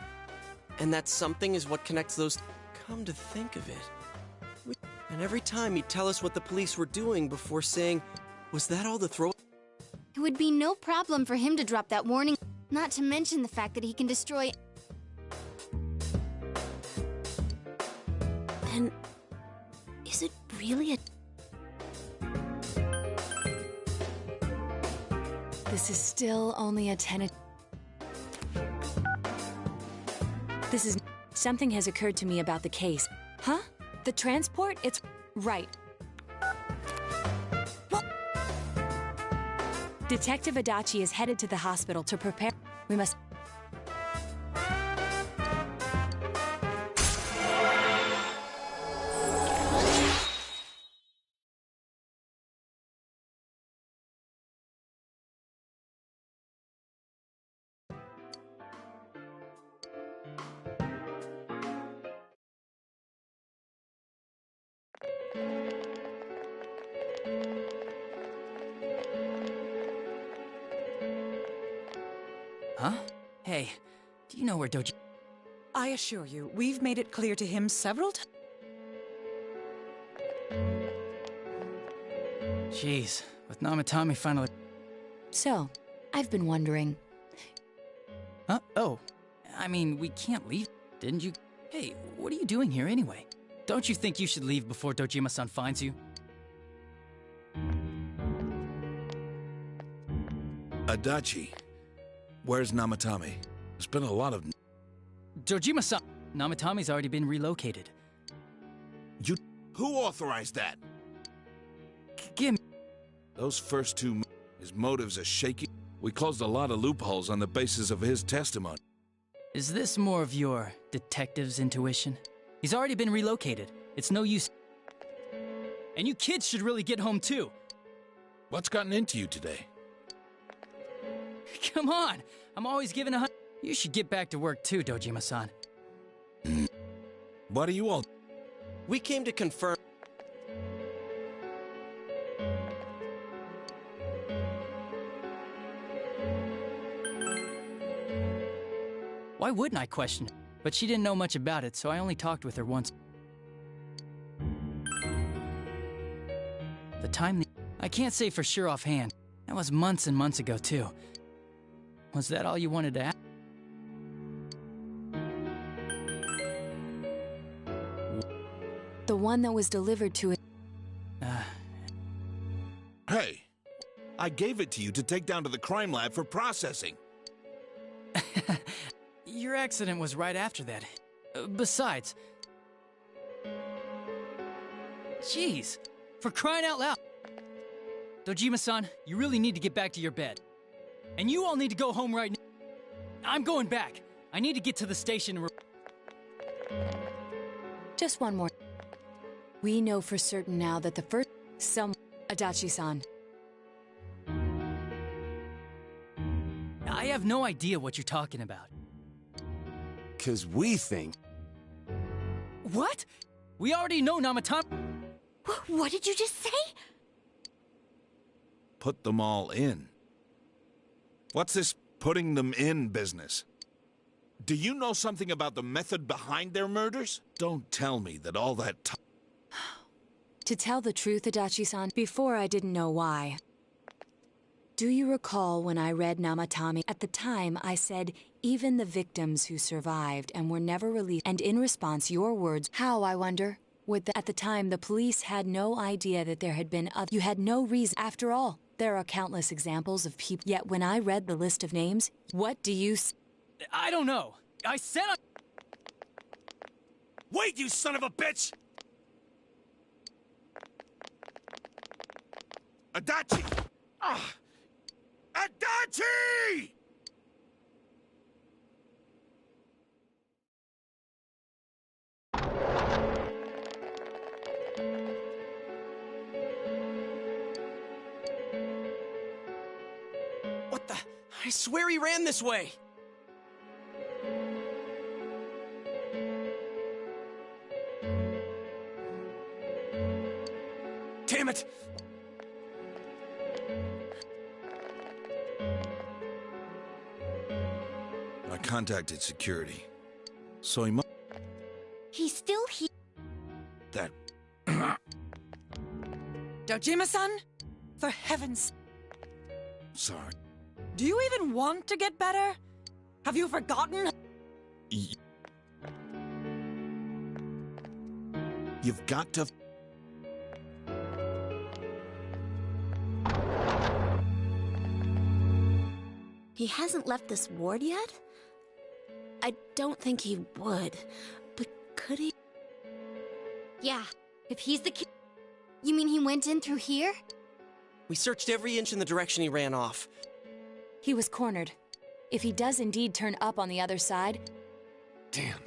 And that something is what connects those... Come to think of it. And every time he'd tell us what the police were doing before saying, was that all the throw... It would be no problem for him to drop that warning, not to mention the fact that he can destroy... Then... Is it really a... This is still only a tentative. This is... Something has occurred to me about the case. Huh? The transport? It's... Right. What? Detective Adachi is headed to the hospital to prepare... We must... Huh? Hey, do you know where Doji... I assure you, we've made it clear to him several times. Jeez, with Namatami finally... So, I've been wondering... Huh? Oh, I mean, we can't leave, didn't you? Hey, what are you doing here anyway? Don't you think you should leave before Dojima-san finds you? Adachi, where's Namatami? There's been a lot of... Dojima-san! Namatami's already been relocated. You... Who authorized that? Give me... Those first two... His motives are shaky. We closed a lot of loopholes on the basis of his testimony. Is this more of your detective's intuition? He's already been relocated. It's no use... And you kids should really get home too. What's gotten into you today? Come on! I'm always giving a... You should get back to work too, Dojima-san. What are you all... We came to confirm... Why wouldn't I question it? But she didn't know much about it, so I only talked with her once. The time... I can't say for sure offhand. That was months and months ago, too. Was that all you wanted to ask? The one that was delivered to it... Hey, I gave it to you to take down to the crime lab for processing. Your accident was right after that. Besides... Jeez, for crying out loud! Dojima-san, you really need to get back to your bed. And you all need to go home right now. I'm going back. I need to get to the station. Just one more. We know for certain now that the first... Adachi-san. I have no idea what you're talking about. 'Cause we think... What? We already know Namatami... What did you just say? Put them all in. What's this putting them in business? Do you know something about the method behind their murders? Don't tell me that all that time... To tell the truth, Adachi-san, before I didn't know why. Do you recall when I read Namatami? At the time, I said, even the victims who survived and were never released. And in response, your words, how, I wonder? At the time, the police had no idea that there had been other... You had no reason. After all, there are countless examples of people... Yet when I read the list of names, what do you... I don't know. I said I... Wait, you son of a bitch! Adachi! Ah! Adachi! What the... I swear he ran this way! Damn it! I contacted security. So he must... He's still here. That... Dojima-san? For heaven's... Sorry. Do you even want to get better? Have you forgotten? You've got to... He hasn't left this ward yet? I don't think he would, but could he? Yeah, if he's the kid. You mean he went in through here? We searched every inch in the direction he ran off. He was cornered. If he does indeed turn up on the other side... Damn.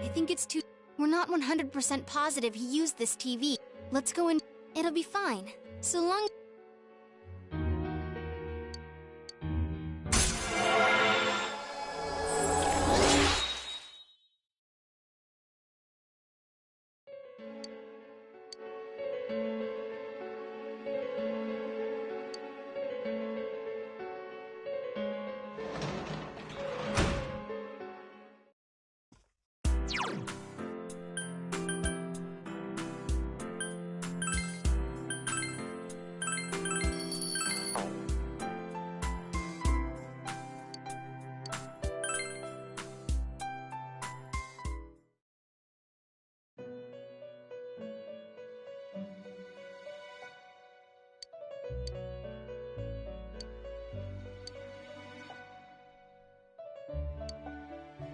I think it's too... We're not 100% positive he used this TV. Let's go in. It'll be fine. So long...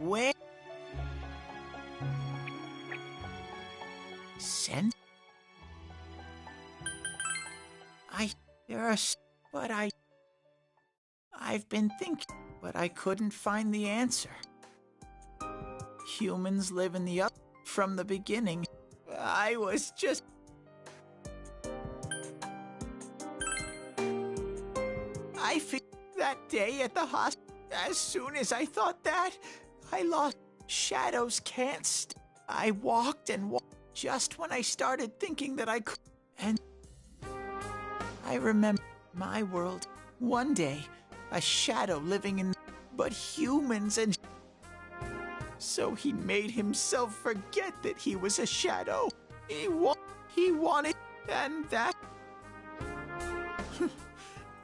Where? Send? But I've been thinking, but I couldn't find the answer. Humans live in the up from the beginning. I was just... I figured that day at the hospital, as soon as I thought that, I lost. Shadows can't I walked and walked just when I started thinking that I could. And I remember my world. One day, a shadow living in... But humans and... So he made himself forget that he was a shadow. He wanted... And that...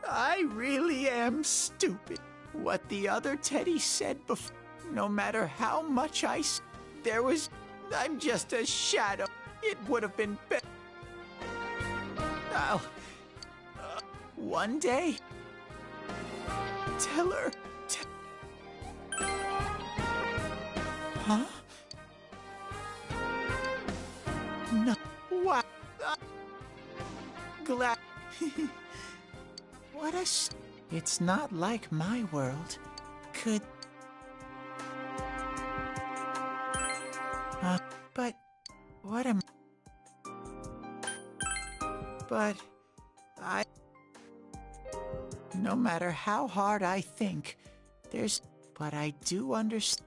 I really am stupid. What the other Teddy said before... No matter how much there was... I'm just a shadow. It would have been better. One day... Tell her... Huh? No. Wow. Glad... What a... It's not like my world. Could... But... What am... But... No matter how hard I think, there's... But I do understand...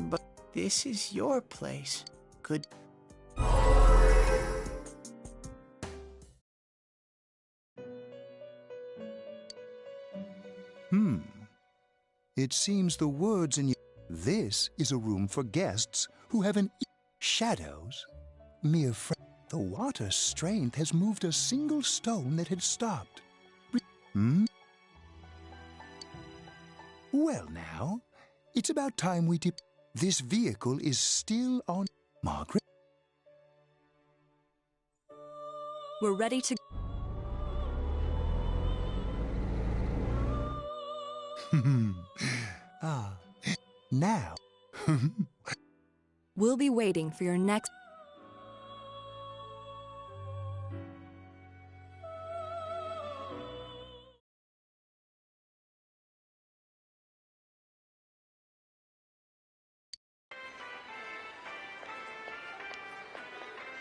But this is your place. Could... It seems the words in your... This is a room for guests who have an... Shadows? Mere friend. The water's strength has moved a single stone that had stopped. Well now, it's about time we dip... This vehicle is still on... Margaret? We're ready to... Now... We'll be waiting for your next...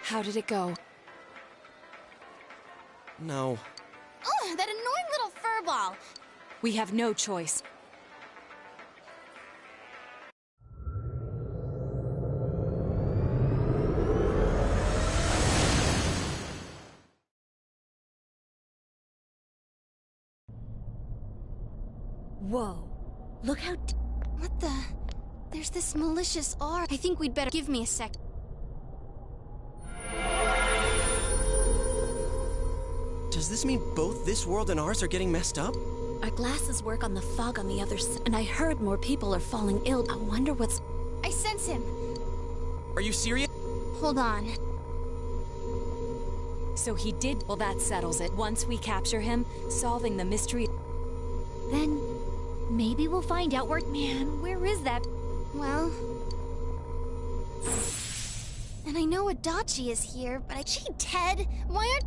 How did it go? No. Ugh, that annoying little furball! We have no choice. Whoa. Look how... What the? There's this malicious aura. I think we'd better... Give me a sec. Does this mean both this world and ours are getting messed up? Our glasses work on the fog on the other side, and I heard more people are falling ill. I wonder what's... I sense him. Are you serious? Hold on. So he did... Well, that settles it. Once we capture him, solving the mystery... Then maybe we'll find out where... Man, where is that? Well... And I know Adachi is here, but I... Gee, Ted, why aren't...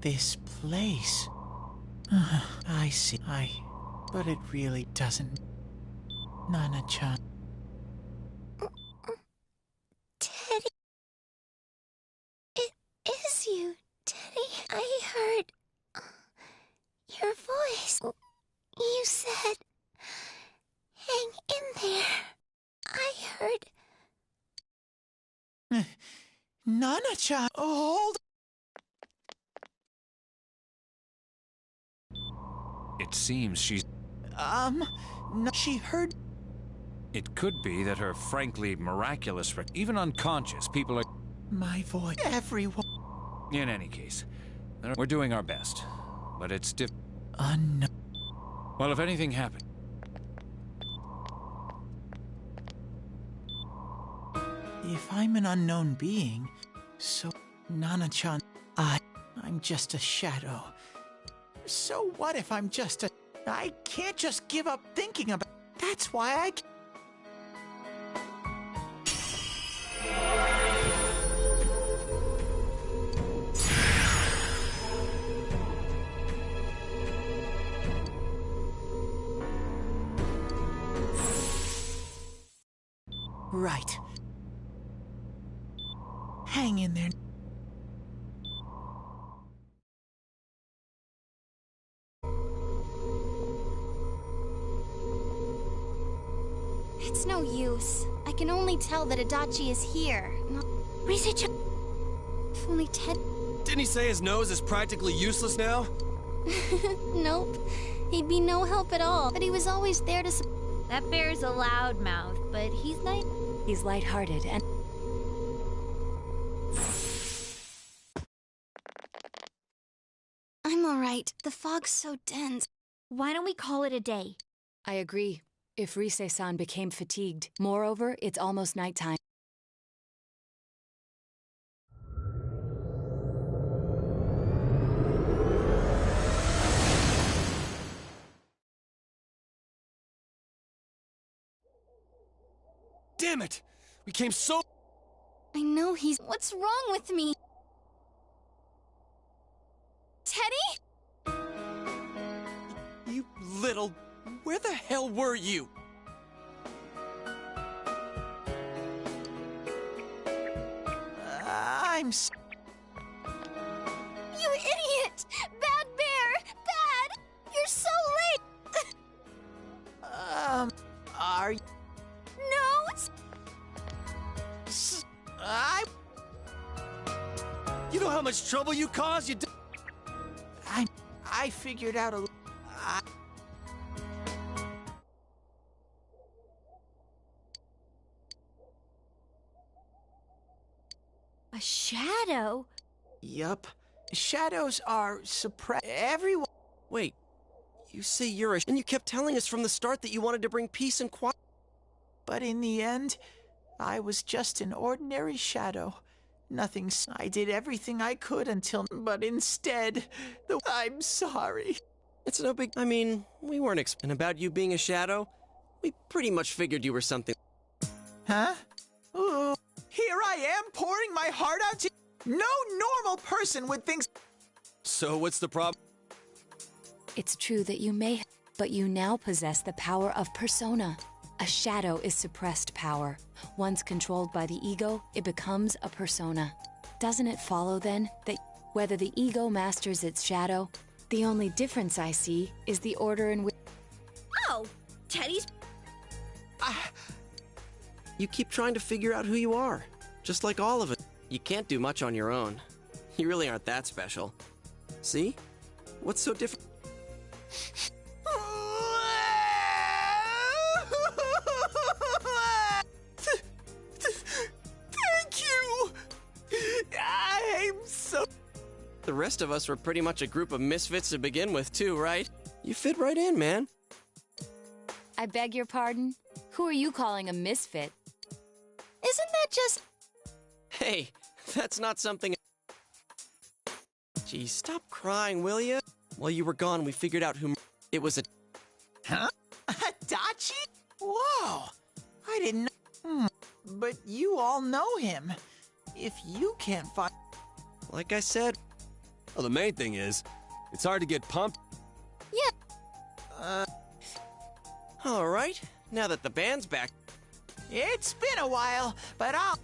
This place. I see. But it really doesn't. Nana-chan. Teddy. It is you, Teddy. I heard your voice. You said, hang in there. I heard... Nana-chan, hold... It seems she's... No, she heard... It could be that her frankly miraculous... Even unconscious, people are... My voice, everyone... In any case, we're doing our best. But it's Unknown. Well, if anything happened... If I'm an unknown being, so... Nana-chan, I'm just a shadow. So what if I'm just a... I can't just give up thinking about... That's why I... Right. Hang in there. It's no use. I can only tell that Adachi is here. Rise-chan... If only Ted... Didn't he say his nose is practically useless now? Nope. He'd be no help at all, but he was always there to... That bear's a loud mouth, but he's nice. He's lighthearted and... I'm alright. The fog's so dense. Why don't we call it a day? I agree. If Rise-san became fatigued. Moreover, it's almost nighttime. Damn it! We came so... I know he's... What's wrong with me? Teddy? You little... Where the hell were you? I'm... You idiot! Bad bear! Bad! You're so late! Are you... No! You know how much trouble you caused? I figured out a... A shadow? Yup. Shadows are suppressed. Everyone... Wait. You say you're a... And you kept telling us from the start that you wanted to bring peace and quiet. But in the end, I was just an ordinary shadow. Nothing... I did everything I could until... But instead, I'm sorry. It's no big... I mean, we weren't expecting about you being a shadow. We pretty much figured you were something... Huh? Ooh. Here I am pouring my heart out to... No normal person would think... So what's the problem? It's true that you may... But you now possess the power of persona. A shadow is suppressed power. Once controlled by the ego, it becomes a persona. Doesn't it follow, then, that whether the ego masters its shadow, the only difference I see is the order in which... Oh, Teddy's... You keep trying to figure out who you are, just like all of us. You can't do much on your own. You really aren't that special. See? What's so different? Thank you! I'm so... The rest of us were pretty much a group of misfits to begin with, too, right? You fit right in, man. I beg your pardon? Who are you calling a misfit? Isn't that just... Hey, that's not something... Gee, stop crying, will ya? While you were gone, we figured out who... It was a... Huh? Dachi? Whoa! I didn't know... But you all know him. If you can't find... Like I said... Well, the main thing is, it's hard to get pumped. Yeah. All right, now that the band's back... It's been a while, but I'll...